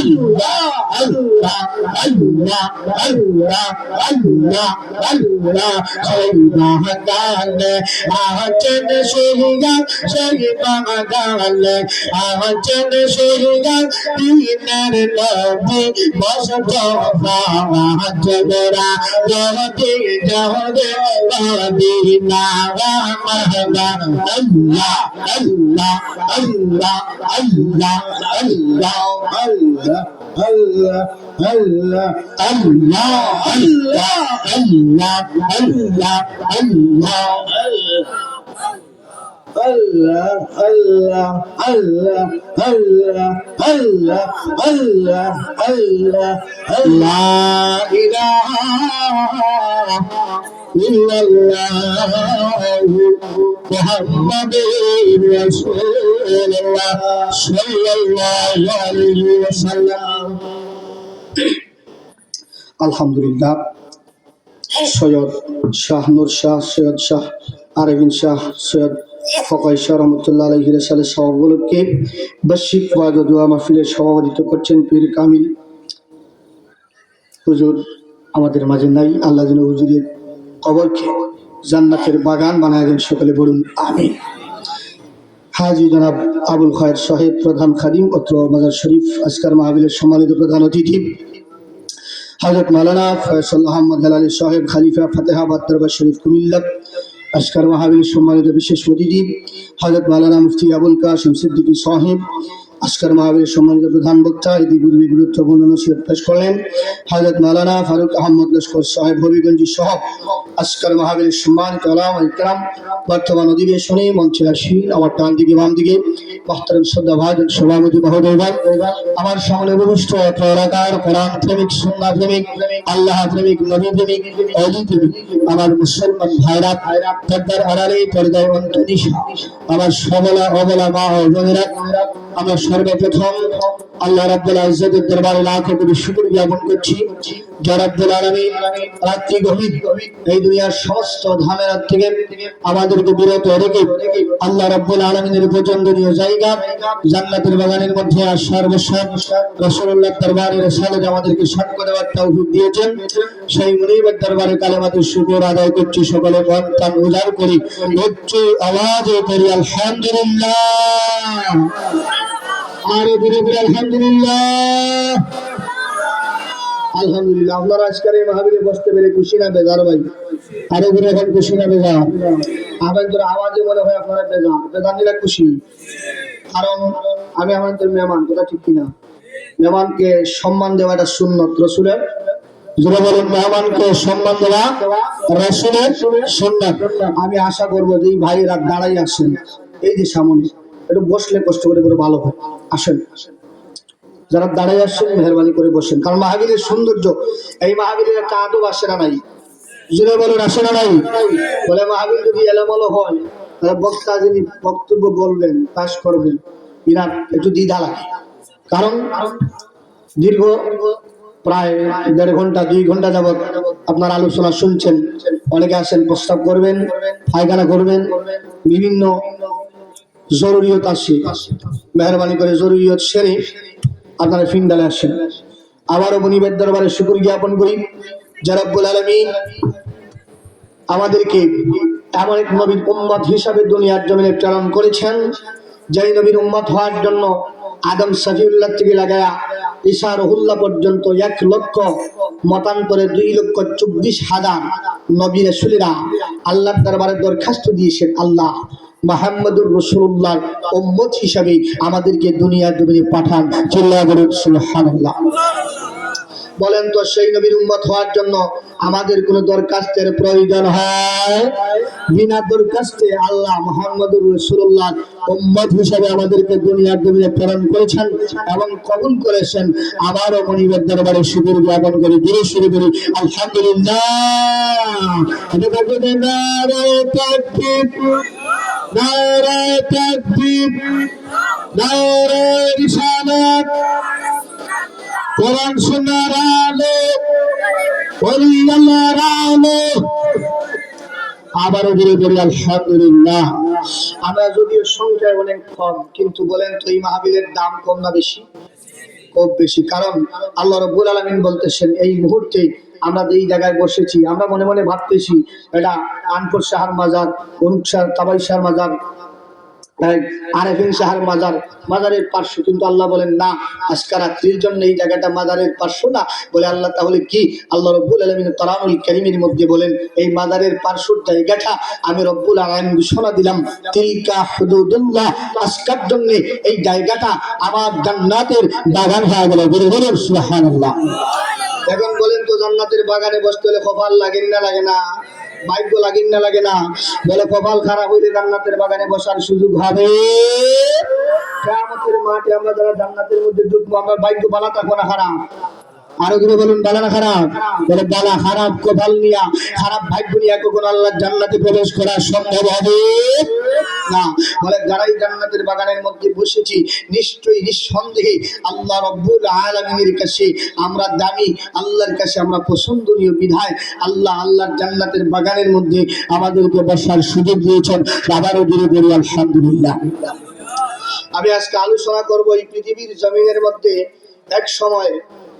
আল্লাহ আল্লাহ আল্লাহ আল্লাহ আল্লাহ সেই বাগানে আছেন সুরিয়া সেই বাগানে আছেন সুরিয়া দিনের নবী মুস্তাফা জবরা জহদি জহদে মদিনা মাহবা আল্লাহ আল্লাহ আল্লাহ আল্লাহ আল্লাহ আল্লাহ Allah, Allah, Allah, Allah, Allah, Allah, Allah, Allah, Allah, Allah, Allah, Allah, Allah, Allah, La ilaha illallah, Muhammadur Rasulullah, sallallahu alaihi wasallam. আলহামদুলিল্লাহ সৈয়দ শাহ নূর শাহ সৈয়দ শাহ আরবিন শাহ সৈয়দ ফকাই শাহ রহমতুল্লাহ আলাইহি সালের সভাগুলোকে বার্ষিক ওয়াজ ও দোয়া মাহফিলের সভাপতিত্ব করছেন পীর কামিল হুজুর আমাদের মাঝে নাই। আল্লাহ যেন হুজুরের কবরকে জান্নাতের বাগান বানায় দেন, সকলে বলুন আমিন। হাজী জনাব আবুল খায়ের সাহেব প্রধান খাদিম অত্র মাজার শরীফ আজকের মাহফিলের সম্মানিত প্রধান অতিথি হযরত মাওলানা ফয়সাল আহমদ হেলালী সাহেব খলিফা ফতেহাবাদ দরবার শরীফ কুমিল্লা আজকের মাহফিলের সম্মানিত বিশেষ অতিথি হযরত মাওলানা মুফতি আবুল কাসিম সিদ্দিকী সাহেব আজকের মাহফিলের সম্মানিত প্রধান বক্তা ইতিপূর্বে গুরুত্বপূর্ণ নসিহত পেশ করলেন হযরত মাওলানা ফারুক আহমদ লস্কর সাহেব হবিগঞ্জি সহ আজকের মাহফিলের সম্মানিত উলামা ইকরাম বর্তমান অধিবেশনে মঞ্চে আসীন আমার ডান দিকে বাম দিকে মোহতারাম শ্রদ্ধাভাজন সভাপতি মহোদয়, আমার সামনে উপবিষ্ট এলাকার কোরআন প্রেমিক সুন্নাহ প্রেমিক আল্লাহ প্রেমিক নবী প্রেমিক অলি প্রেমিক আমার মুসলমান ভাইরা পর্দার আড়ালে পর্দায় অন্তনিশা আমার সবলা অবলা মা ও বোনেরা, আমরা সর্বপ্রথম আল্লাহ রাব্বুল ইজ্জতের দরবারে লাখো কোটি শুকর জ্ঞাপন করছি যে রাব্বুল আলামিন রাত্রি গভীর এই দুনিয়ার সমস্ত ঝামেলা থেকে আমাদেরকে বিরত রেখে আল্লাহ রাব্বুল আলামিনের পছন্দনীয় জায়গা জান্নাতের বাগানের মধ্যে আসার বসার রাসূলুল্লাহর দরবারে রিসালাত আমাদেরকে সাক্ষ্য দেওয়ার তৌফিক দিয়েছেন। সেই মুনিবের দরবারে কালেমাতুর শুকর আদায় করছি, সকলে মন প্রাণ উজাড় করি উচ্চ আওয়াজে করি আলহামদুলিল্লাহ। আরে ধীরে ধীরে আলহামদুলিল্লাহ আলহামদুলিল্লাহ। আপনারা আজকের এই মাহফিলে বসতে পেরে খুশি না বেজার ভাই? আরে ধীরে এখন খুশি না বেজার? আপনাদের আওয়াজে মনে হয় আপনারা বেজার বেজার নিরা খুশি, কারণ আমি আমাদের মেহমান, কথা ঠিক কিনা? মেহমানকে সম্মান দেওয়াটা সুন্নত রাসূলের, যারা বলেন মেহমানকে সম্মান দেওয়া রাসূলের সুন্নাত। আমি আশা করবো যে এই ভাইয়েরা দাঁড়াই আসেন এই যে সামনে, একটু বসলে কষ্ট করে ভালো হয়। আসেন, যারা দাঁড়াই আসছেন মেহরবানি করে বসেন, কারণ মাহফিলের সৌন্দর্য এই মাহফিলের একটা আদব আসে না নাই? যারা বলেন আসে না নাই? বলে মাহফিল যদি এলোমেলো হয় তাহলে বক্তা যিনি বক্তব্য বলবেন পাশ করবেন ইনার একটু দ্বিধা লাগে, কারণ দীর্ঘ প্রায় 1.5 ঘন্টা 2 ঘন্টা যাবত আপনার আলোচনা শুনছেন, অনেকে আসেন প্রস্তাব করবেন, পায়খানা করবেন, বিভিন্ন জরুরিয়ত আসে, মেহরবানি করে জরুরিয়ত সেরে আপনারা ফিন্দালে আসেন। আবারও মুনিবের দরবারে শুকর জ্ঞাপন করি যে রব্বুল আলামিন আমাদেরকে এমন এক নবীর উম্মত হিসাবে দুনিয়ার জমিনে প্রেরণ করেছেন, যেই নবীর উম্মত হওয়ার জন্য আদম সফিউল্লাহ থেকে লাগায়া ঈসা রুহুল্লাহ পর্যন্ত 1 লক্ষ মতান্তরে 2,24,000 নবী রাসূলেরা আল্লাহর দরবারে দরখাস্ত দিয়েছেন, আল্লাহ মুহাম্মদুর রাসূলুল্লাহ উম্মত হিসাবে আমাদেরকে দুনিয়ার জমিনে পাঠান। চিল্লায়া বলুন সুবহানাল্লাহ। বলেন তো সেই নবীর উম্মত হওয়ার জন্য আমাদের কোনো দরখাস্তের প্রয়োজন হয়? বিনা দরখাস্তে আল্লাহ মুহাম্মদুর রাসূলুল্লাহ উম্মত হিসেবে আমাদেরকে দুনিয়ার জমিনে প্রেরণ করেছেন এবং কবুল করেছেন। আবারও মুনিবের দরবারে শুকর জ্ঞাপন করি, ধীরে শুরু করি আলহামদুলিল্লাহ। নারে তাকবীর, নারে তাকবীর, নারে রিসালাত, কোরআন সুন্নাহর আলো, ওলি আল্লাহর আলো। আবারও ধীরে ধীরে আলহামদুলিল্লাহ। আমরা যদিও সংখ্যায় অনেক কম, কিন্তু বলেন তো এই মাহফিলের দাম কম না বেশি? খুব বেশি। কারণ আল্লাহ রাব্বুল আলামিন বলতেছেন এই মুহূর্তে আমরা যেই জায়গায় বসেছি আমরা মনে মনে ভাবতেছি এটা আনপুর শাহর মাজার, অনুপ শাহ, কাবাই শাহর মাজার, আরেফিন শাহর মাজার, মাজারের পার্শ্ব। কিন্তু আল্লাহ বলেন না, আজকে রাত্রির জন্য এই জায়গাটা মাজারের পার্শ্ব না। বলে আল্লাহ তাহলে কি? আল্লাহ রব্বুল আলামিন কোরআনুল কারীমের মধ্যে বলেন এই মাজারের পার্শ্বর জায়গাটা আমি রব্বুল আলামিন ঘোষণা দিলাম, তিলকা হুদুদুল্লাহ, আজকের জন্য এই জায়গাটা আমার জান্নাতের বাগান হয়ে গেল। বলুন সুবহানাল্লাহ। এখন বলেন তো জান্নাতের বাগানে বসতে হলে কপাল লাগে না লাগে না? ভাগ্য লাগে না লাগে না? বলে কপাল খারাপ হইলে জান্নাতের বাগানে বসার সুযোগ হবে? কিয়ামতের মাঠে আমরা যারা জান্নাতের মধ্যে ঢুকবো আমরা ভাগ্য ভালো থাকবো না খারাপ? আরো করে বলুন, বালা না খারাপ? বলে বালা খারাপ কপাল নিয়া, খারাপ ভাগ্য নিয়ে কখন আল্লাহ জান্নাতে প্রবেশ করা সম্ভব হবে না। বলে যারাই জান্নাতের বাগানের মধ্যে বসেছি নিশ্চয়ই নিঃসন্দেহে আল্লাহ রব্বুল আলামিনের কাছে আমরা দামি, আল্লাহর কাছে আমরা পছন্দনীয় বিধায় আল্লাহর জান্নাতের বাগানের মধ্যে আমাদেরকে বসার সুযোগ দিয়েছেন। আবারও জুড়ে বলি আলহামদুলিল্লাহ। আমি আজকে আলোচনা করব এই পৃথিবীর জমিনের মধ্যে এক সময়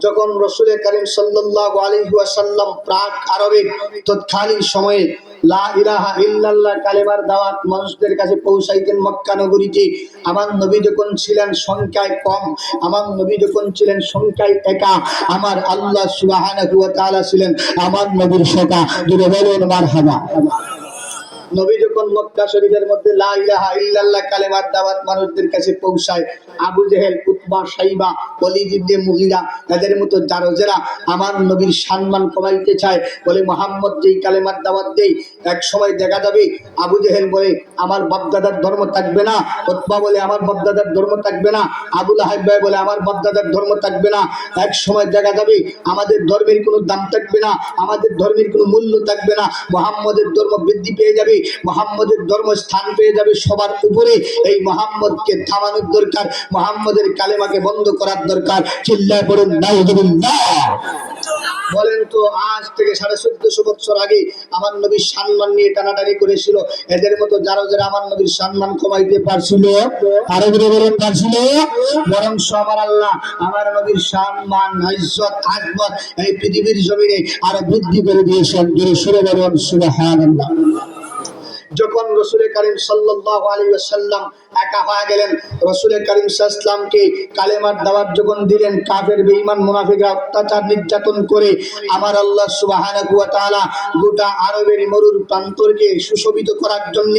যখন রাসূল করিম সাল্লাল্লাহু আলাইহি ওয়াসাল্লাম প্রাক আরবের তৎকালীন সময়ে লা ইলাহা ইল্লাল্লাহ কালেমার দাওয়াত মানুষদের কাছে পৌঁছাইতেন মক্কা নগরীতে। আমার নবী যখন ছিলেন সংখ্যায় কম, আমার নবী যখন ছিলেন সংখ্যায় একা, আমার আল্লাহ সুবহানাহু ওয়া তাআলা ছিলেন আমার নবীর সখা। জুড়ে বলুন মারহাবা। নবী যখন মক্কা শরীফের মধ্যে লা ইলাহা ইল্লাল্লাহ কালেমার দাওয়াত মানুষদের কাছে পৌঁছায়, আবু জেহেল, উতবা, শাইবা, ওয়ালিদ ইবনে মুগীরা এদের মতো যারা আমার নবীর সম্মান কমাইতে চায়, বলে মুহাম্মদ যেই কালেমার দাওয়াত দেই এক সময় দেখা যাবে আবু জেহেল বলে আমার বাপদাদার ধর্ম থাকবে না, উতবা বলে আমার বাপদাদার ধর্ম থাকবে না, আবু লাহাব বলে আমার বাপদাদার ধর্ম থাকবে না। এক সময় দেখা যাবে আমাদের ধর্মের কোনো দাম থাকবে না, আমাদের ধর্মের কোনো মূল্য থাকবে না। মুহাম্মদের ধর্ম বৃদ্ধি পেয়ে যাবে, মুহাম্মদের ধর্ম স্থান পেয়ে যাবে সবার উপরে। এই মুহাম্মদকে থামানোর দরকার, মুহাম্মদের কালেমাকে বন্ধ করার দরকার। চিল্লায় পড়ুন নাউযুবিল্লাহ। বলেন তো আজ থেকে 1450 বছর আগে আমার নবীর সম্মান নিয়ে টানাটানি করেছিল, এদের মতো যারা আমার নবীর সম্মান কমাইতে পারছিল? আরো বলেন পারছিল? বরং আমার আল্লাহ আমার নবীর সম্মান, ইজ্জত, আজমত এই পৃথিবীর জমিনে আরো বৃদ্ধি করে দিয়েছেন। জোরে সুরে বলুন সুবহানাল্লাহ। যখন রাসূল করিম সাল্লাল্লাহু আলাইহি ওয়াসাল্লাম একা হয়ে গেলেন, রাসূল করিম সাল্লাল্লাহু আলাইহি ওয়াসাল্লামকে কালেমার দাওয়াত যখন দিলেন, কাফের বেঈমান মুনাফিকরা অত্যাচার নির্যাতন করে আমার আল্লাহ সুবহানাহু ওয়া তাআলা গোটা আরবের মরুর প্রান্তরকে সুশোভিত করার জন্য,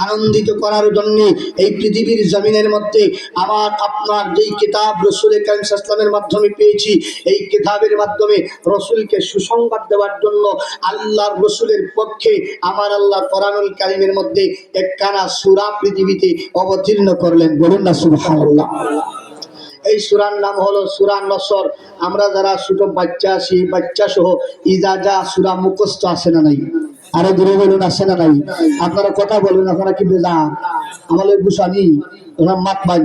আনন্দিত করার জন্য এই পৃথিবীর জমিনের মধ্যে আমার আপনার যেই কিতাব রাসূল করিম সাল্লাল্লাহু আলাইহি ওয়াসাল্লামের মাধ্যমে পেয়েছি, এই কিতাবের মাধ্যমে রাসূলকে সুসংবাদ দেওয়ার জন্য আল্লাহর রাসূলের পক্ষে আমার আল্লাহ কোরআনুল কারীমের মধ্যে একখানা সূরা পৃথিবীতে অবতীর্ণ করলেন। বলুন না সুবহানাল্লাহ। এই সূরার নাম হলো সূরা নসর। আমরা যারা ছোট বাচ্চা আছি, বাচ্চা সহ ইজাজা সূরা মুখস্থ আছে না নাই? আরো দূরে বলুন আছে না নাই? আপনারা কথা বলুন, আপনারা কি বেজান? আমাদের গুছানি ওরা মাত ভাই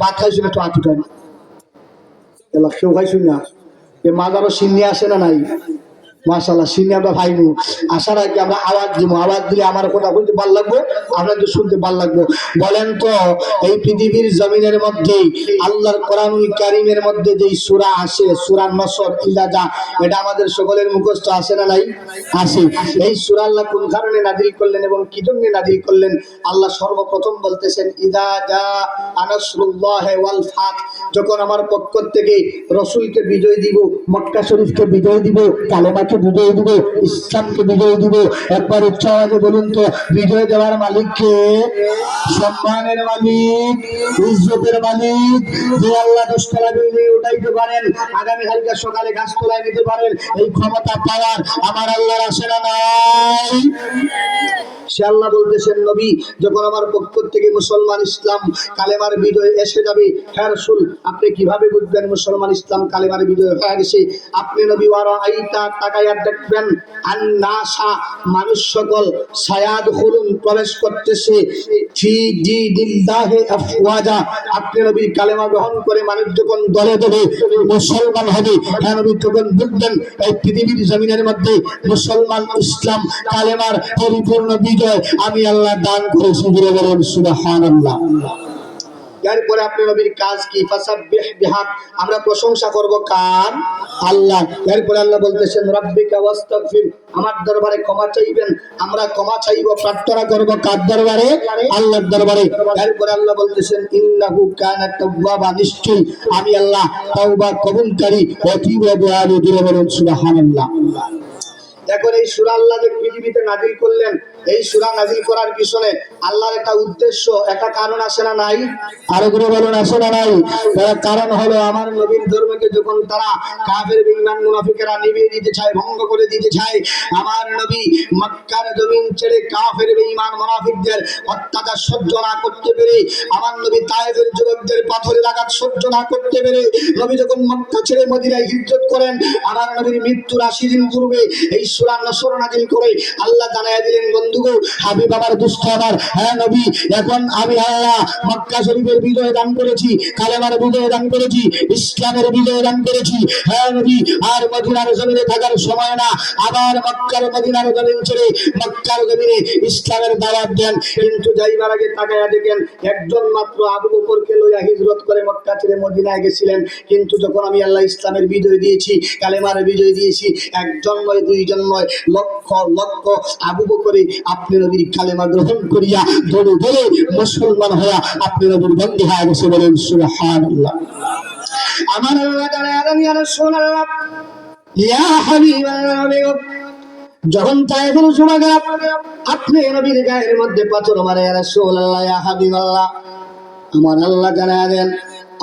ভাত খাইছিল তো আটুটাই এলা কেউ খাইছিল না। এ মাজারও সিন্নি আছে না নাই? মাশাআল্লাহ, সিন্নি আমরা ভাইবো। আসার আগে আমরা আওয়াজ দিব, আওয়াজ দিলে আমার কথা বলতে ভালো লাগবে, আপনাদের শুনতে ভালো লাগবে। বলেন তো এই পৃথিবীর জমিনের মধ্যে আল্লাহর কোরআনুল কারীমের মধ্যে যেই সূরা আছে, সূরা নসর, ইজাজা, এটা আমাদের সকলের মুখস্থ আছে না নাই? আছে। এই সূরা আল্লাহ কোন কারণে নাযিল করলেন এবং কি জন্য নাযিল করলেন? আল্লাহ সর্বপ্রথম বলতেছেন ইযা জা আনাসরুল্লাহি ওয়াল ফাত, যখন আমার পক্ষ থেকে রাসূলকে বিজয় দিব, মক্কা শরীফকে বিজয় দিব, কালেমাকে বিজয় দিব, ইসলামকে বিজয় দিব। একবার উচ্চ আওয়াজে বলুন তো বিজয় দেওয়ার মালিক কে? সম্মানের মালিক, ইজ্জতের মালিক, যে আল্লাহ দশতলা বিল্ডিং উঠাইতে পারেন, আগামী কালকে সকালে গাছতলায় নিতে পারেন, এই ক্ষমতা পাওয়ার আমার আল্লাহর আছে না নাই? সে আল্লাহ বলতেছেন নবী যখন আমার পক্ষ থেকে মুসলমান ইসলাম কালেমার বিজয় এসে যাবে, হে রাসূল আপনি কিভাবে বুঝবেন মুসলমান ইসলাম কালেমার বিজয় হয়ে গেছে? আপনি নবী ওয়ারা আইতা তাকায়া দেখবেন আন্নাসা মানুষ সকল সায়াদখুলুন প্রবেশ করতেছে ফি দীনিল্লাহি আফওয়াজা। আপনি নবী কালেমা গ্রহণ করে মানুষ যখন দলে দলে মুসলমান হবে, হে নবী তখন বুঝবেন এই পৃথিবীর জমিনের মধ্যে মুসলমান ইসলাম কালেমার পরিপূর্ণ বিজয় আমি আল্লাহ দান করেছি। বলে বলুন সুবহানাল্লাহ। এরপরে আপনি নবীর কাজ কি? ফাসাব্বিহ বিহাম, আমরা প্রশংসা করব কার? আল্লাহ। এরপরে আল্লাহ বলতেছেন রাব্বিকা ওয়াস্তাগফির, আমার দরবারে ক্ষমা চাইবেন, আমরা ক্ষমা চাইব, প্রার্থনা করব কার দরবারে? আল্লাহর দরবারে। এরপরে আল্লাহ বলতেছেন ইন্নাহু কানা তাওয়াবা, নিশ্চয়ই আমি আল্লাহ তাওবা কবুলকারী অতীব দয়ালু। জোরে বলুন সুবহানাল্লাহ। এখন এই সূরা আল্লাহ যে পৃথিবীতে নাযিল করলেন, এই সূরা নাযিল করার পিছনে আল্লাহর একটা উদ্দেশ্য, একটা কারণ আছে না নাই? আরো করে বলুন, আছে না নাই? তার কারণ হলো আমার নবীর ধর্মকে যখন তারা কাফের বেঈমান মুনাফিকেরা নিভিয়ে দিতে চায়, ভঙ্গ করে দিতে চায়, আমার নবী মক্কার জমিন ছেড়ে কাফের বেঈমান মুনাফিকদের অত্যাচার সহ্য না করতে পেরে, আমার নবী তায়েফের যুবকদের পাথরের আঘাত সহ্য না করতে পেরে নবী যখন মক্কা ছেড়ে মদিনায় হিজরত করেন, আমার নবীর মৃত্যুর 80 দিন পূর্বে এই সূরা নসর নাযিল করে আল্লাহ জানায়া দিলেন, বন্ধুগো, হাবিব আমার, দুস্থ আমার, হ্যাঁ নবী, এখন আমি আল্লাহ মক্কা শরীফের বিজয় দান করেছি, কালেমার বিজয় দান করেছি, ইসলামের বিজয় দান করেছি, হ্যাঁ নবী, আর মদিনার জমিনে থাকার সময় না, আবার মক্কার মদিনার জমিন ছেড়ে মক্কার জমিনে ইসলামের দাওয়াত দেন। কিন্তু যাইবার আগে তাকায়া দেখেন একজন মাত্র আবু বকরকে লইয়া হিজরত করে মক্কা ছেড়ে মদিনায় গেছিলেন। কিন্তু যখন আমি আল্লাহ ইসলামের বিজয় দিয়েছি, কালেমার বিজয় দিয়েছি, একজন নয়, দুইজন নয়, লক্ষ লক্ষ আবু বকরে আপনি নবীর কালেমা গ্রহণ করিয়া দলে দলে মুসলমান হইয়া আপনি নবীর বন্দী হয়ে গেছে। বলেন সুবহানাল্লাহ। আমার আল্লাহ জানেন ইয়া রাসূলুল্লাহ, ইয়া হাবিবাল্লাহ, যখন তায়েফের যুবকেরা আপনি নবীর গায়ের মধ্যে পাথর মারে, ইয়া রাসূলুল্লাহ, ইয়া হাবিবাল্লাহ, আমার আল্লাহ জানেন,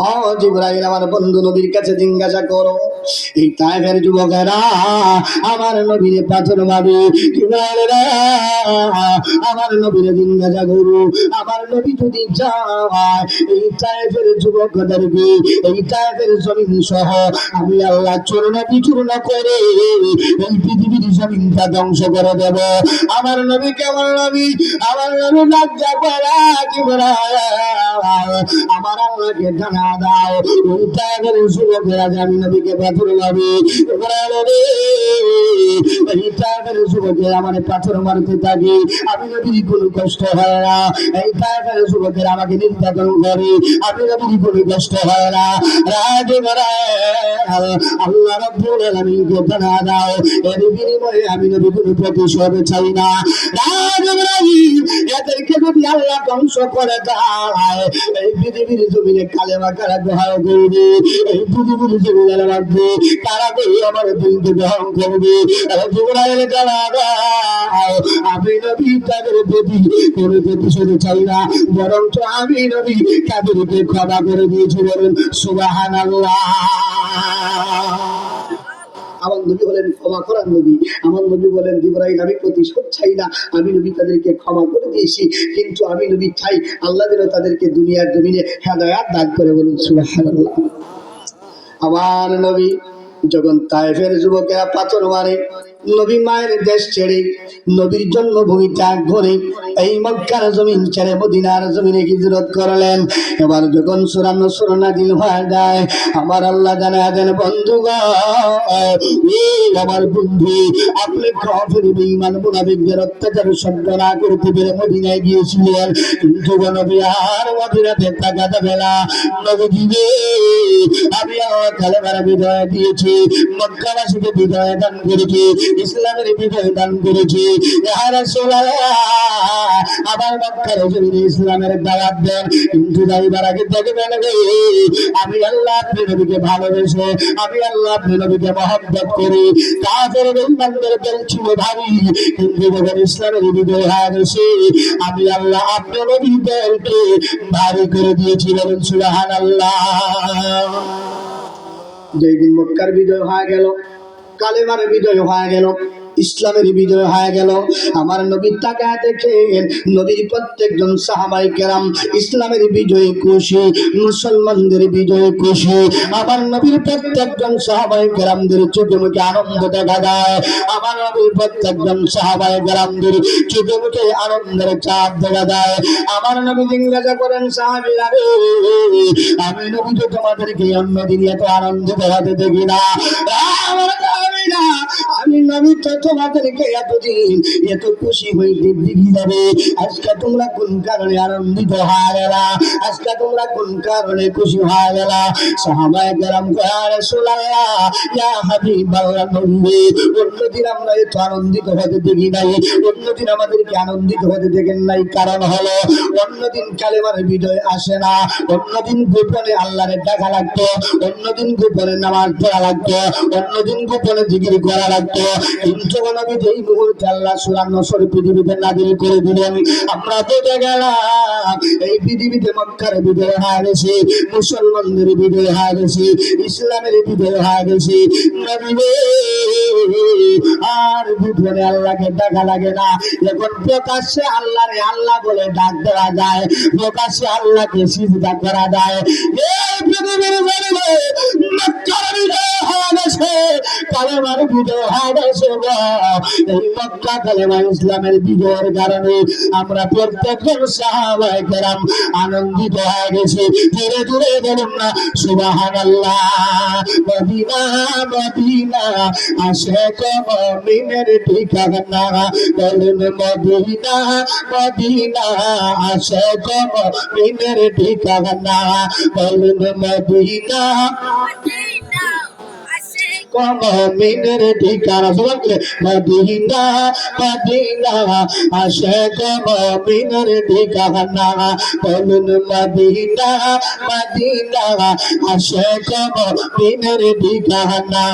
ও জিবরাইল, আমার বন্ধু নবীর কাছে জিজ্ঞাসা করো, এই তায়েফের যুবকেরা আমার নবীর পাথর মারে, জিবরাইল রে, আমার নবীর জিজ্ঞাসা করো, আমার নবী যদি যায় এই তায়েফের যুবকদেরকে, এই তায়েফের জমিন সহ আমি আল্লাহ চূর্ণ বিচূর্ণ করে এই পৃথিবীর জমিনটা ধ্বংস করে দেব। আমার নবী কেমন নবী? আমার নবী লজ্জা পারা, জিবরাইল আমার আল্লাহকে জানা দাও, ওই তায়েফের যুবকেরা আমি নবীকে পাথর মারবে, এই তায়েফের যুবকেরা আমার পাথর মারতে থাকে, আমি নবীর কোনো কষ্ট হয় না, এই তায়েফের যুবকেরা আমাকে নির্যাতন করে, আমি নবীর কোনো কষ্ট হয় না। আল্লাহ রাব্বুল আলামিনকে জানা দাও, এর বিনিময়ে আমি নবী কোনো প্রতিশোধ চাই না। এদেরকে যদি আল্লাহ ধ্বংস করে দেয়, এই পৃথিবীর জমিনে কালেমা কারা গ্রহণ করবে, এই পৃথিবীর জমিনের মধ্যে তারা আমার দিনকে গ্রহণ করবে। আমি নবী তাদের প্রতি কোনো প্রতিশোধ চাই না, বরঞ্চ আমি নবী তাদেরকে ক্ষমা করে দিয়েছি। বলেন সুবহানাল্লাহ। আমার নবী হলেন ক্ষমা করার নবী। আমার নবী বলেন, জিবরাইল, আমি প্রতিশোধ চাই না, আমি নবী তাদেরকে ক্ষমা করে দিয়েছি, কিন্তু আমি নবী চাই আল্লাহ যেন তাদেরকে দুনিয়ার জমিনে হেদায়াত দান করে। বলুন সুবহানাল্লাহ। আমার নবী যখন তায়েফের যুবকেরা পাথর মারে, নবী মায়ের দেশ ছেড়ে, নবীর জন্মভূমি ত্যাগ করে এই মক্কার জমিন ছেড়ে মদিনার জমিনে হিজরত করলেন। এবার যখন সূরা নসর নাযিল হয়ে যায়, আমার আল্লাহ জানায়া দেন, বন্ধুগণ, আমার বন্ধু, আপনি কাফের বেঈমান মুনাফিকদের অত্যাচার সহ্য না করতে পেরে মদিনায় গিয়েছিলেন, কিন্তু নবী আর মদিনাতে থাকা যাবে না। নবী, আমি আমার কালেমার বিজয় দিয়েছি, মক্কাবাসীকে বিজয় দান করেছি, ইসলামের বিজয় দান করেছি। ইয়া রাসূলুল্লাহ, আবার মক্কার জমিনে ইসলামের দাওয়াত দেন, কিন্তু যাইবার আগে দেখবেন আমি আল্লাহ আপনি নবীকে ভালোবেসে, আমি আল্লাহ আপনি নবীকে মহব্বত করি। কাফের বেঈমানদের দল ছিল ভারী, কিন্তু যখন ইসলামের বিজয় হয়ে গেছে, আমি আল্লাহ আপনি নবীর দলকে ভারী করে দিয়েছি। বলেন সুবহানাল্লাহ। যেই দিন মক্কার বিজয় হয়ে গেল, কালেমার বিজয় হয়ে গেল, ইসলামের বিজয় হয়ে গেল, আমার নবীর তাকায় দেখেন নবীর প্রত্যেকজন সাহাবায়ে কেরাম ইসলামের বিজয়ে খুশি, মুসলমানদের বিজয়ে খুশি। আমার নবীর প্রত্যেকজন সাহাবায়ে কেরামদের চোখে মুখে আনন্দ দেখা যায়, আমার নবীর প্রত্যেকজন সাহাবায়ে কেরামদের চোখে মুখে আনন্দের চাপ দেখা যায়। আমার নবী জিজ্ঞাসা করেন, সাহাবীরা রে, আমি নবী তো তোমাদেরকে অন্যদিন এত আনন্দ দেখাতে দেখি না, আমার সাহাবীরা আমি নবী তো তোমাদেরকে এতদিন এত খুশি হইতে দেখি যাবে, আজকে তোমরা কোন কারণে আনন্দিত হয়ে গেলা, আজকে তোমরা কোন কারণে খুশি হয়ে গেলা? সাহাবায়ে কেরাম কয় ইয়া রাসূলুল্লাহ, ইয়া হাবিবাল্লাহ, নবী অন্যদিন আমরা এত আনন্দিত হতে দেখি নাই, অন্যদিন আমাদেরকে আনন্দিত হতে দেখেন নাই। কারণ হলো অন্যদিন কালেমার বিজয় আসে না, অন্যদিন গোপনে আল্লাহরে ডাকা লাগতো, অন্যদিন গোপনে নামাজ পড়া লাগতো, অন্যদিন গোপনে জিকির করা লাগতো। কিন্তু নবী যেই মুহূর্তে আল্লাহ সূরা নসর পৃথিবীতে নাযিল করে দিলেন, আমরা বুঝে গেলাম এই পৃথিবীতে মক্কার বিজয় হয়ে গেছে, মুসলমানদের বিজয় হয়ে গেছে, ইসলামের বিজয় হয়ে গেছে। নবী আর গোপনে আল্লাহকে ডাকা লাগে না, এখন প্রকাশ্যে আল্লাহরে আল্লাহ বলে ডাক দেওয়া যায়, প্রকাশ্যে আল্লাহকে সিজদা করা যায়। এই পৃথিবীর জমিনে মক্কার বিজয় হয়ে গেছে, কালেমার বিজয় হয়ে গেছে। এই মক্কা কালেমা ইসলামের বিজয়ের কারণে আমরা প্রত্যেকজন সাহাবায়ে কেরাম আনন্দিত হয়ে গেছি। ধীরে ধীরে বলুন না সুবহানাল্লাহ। মদিনা মদিনা আশিক মুমিনের ঠিকানা, বলুন মদিনা মদিনা আশিক মুমিনের ঠিকানা, বলুন মদিনা মুমিনের ঠিকানা। মদিনা মদিনা আশিক মুমিনের ঠিকানা, বলুন মদিনা মদিনা আশিক মুমিনের ঠিকানা।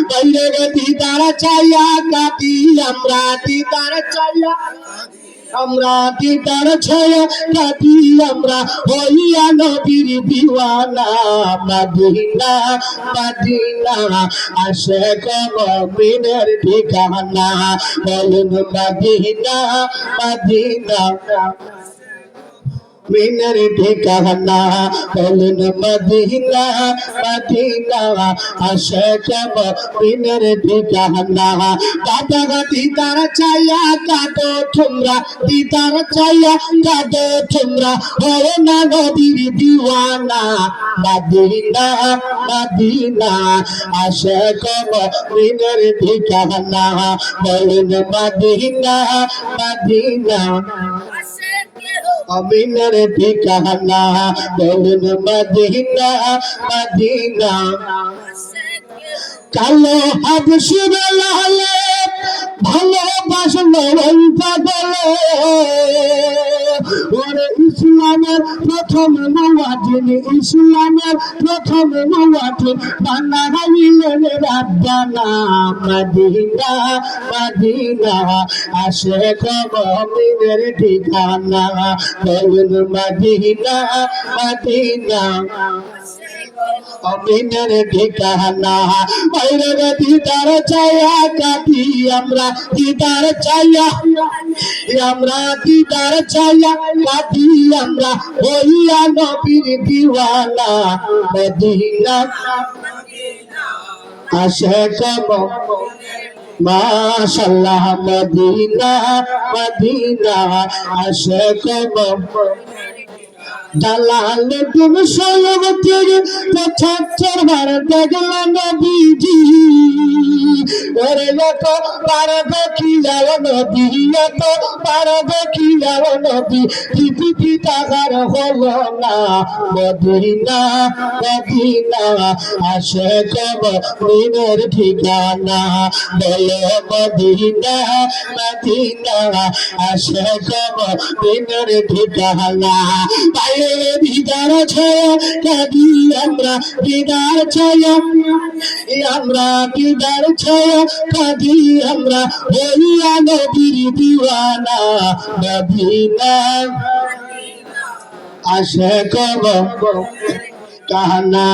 বাইরে দিদার চাইয়া কাটি আমরা, দিদার চাইয়া আমরা, দিদার ছায়া কাটি আমরা, হইয়া নবীর দিওয়ানা। মদিনা মদিনা আশিক মুমিনের ঠিকানা, বলুন মদিনা মদিনা মিনের ঠিকানা, বলুন মদিনা মদিনা আশিক মুমিনের ঠিকানা। দাদা দিদার চাইয়া কাঁদো তোমরা, দিদার চাইয়া কাঁদো তোমরা, হয় না নবীর দিওয়ানা। মদিনা মদিনা আশিক মুমিনের ঠিকানা, বলুন মদিনা মদিনা মুমিনের ঠিকানা, বলুন মদিনা মদিনা। কালো হাবশি বেলালে ভালোবাসলো ওই পাগলে, ওরে ইসলামের প্রথম মুয়াজ্জিন, ইসলামের প্রথম মুয়াজ্জিন বানাইলেন রাব্বানা। মদিনা মদিনা আশিক মুমিনের ঠিকানা, বলুন মদিনা মদিনা মুমিনের ঠিকানা। বাইরে দিদার চাইয়া কাটি আমরা, দিদার চাইয়া আমরা, দিদার চাইয়া কাটি আমরা, হইয়া নবীর দিওয়ানা। মদিনা আশিক মাশাআল্লাহ, মদিনা মদিনা আশিক জালাল তুম সয়বতের ৭৫ বার দেখল নবীজি, ওরে এত পারবে কি যাও নবী, এত পারবে কি যাও নবী, পৃথিবী তাহার হলো না। মদিনা মদিনা আশিক মুমিনের ঠিকানা, বলো মদিনা মদিনা আশিক মুমিনের ঠিকানা। বাইরে দিদার ছায়া কাঁদি আমরা, দিদার ছায়া আমরা, দিদার ছায়া কাঁদি আমরা, হইয়া নবীর দিওয়ানা। মদিনা আশিক কাহানা,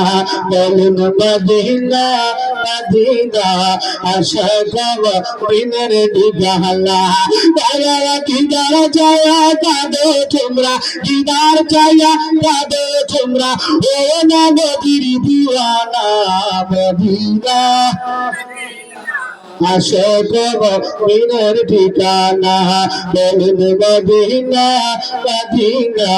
বলুন মদিনা মদিনা আশিক মুমিনের ঠিকানা। দিদার চাইয়া কাঁদো তোমরা, দিদার চাইয়া কাঁদো তোমরা, ও না নবীর দিওয়ানা। মদিনা আশিক মুমিনের ঠিকানা, বলুন মদিনা মদিনা।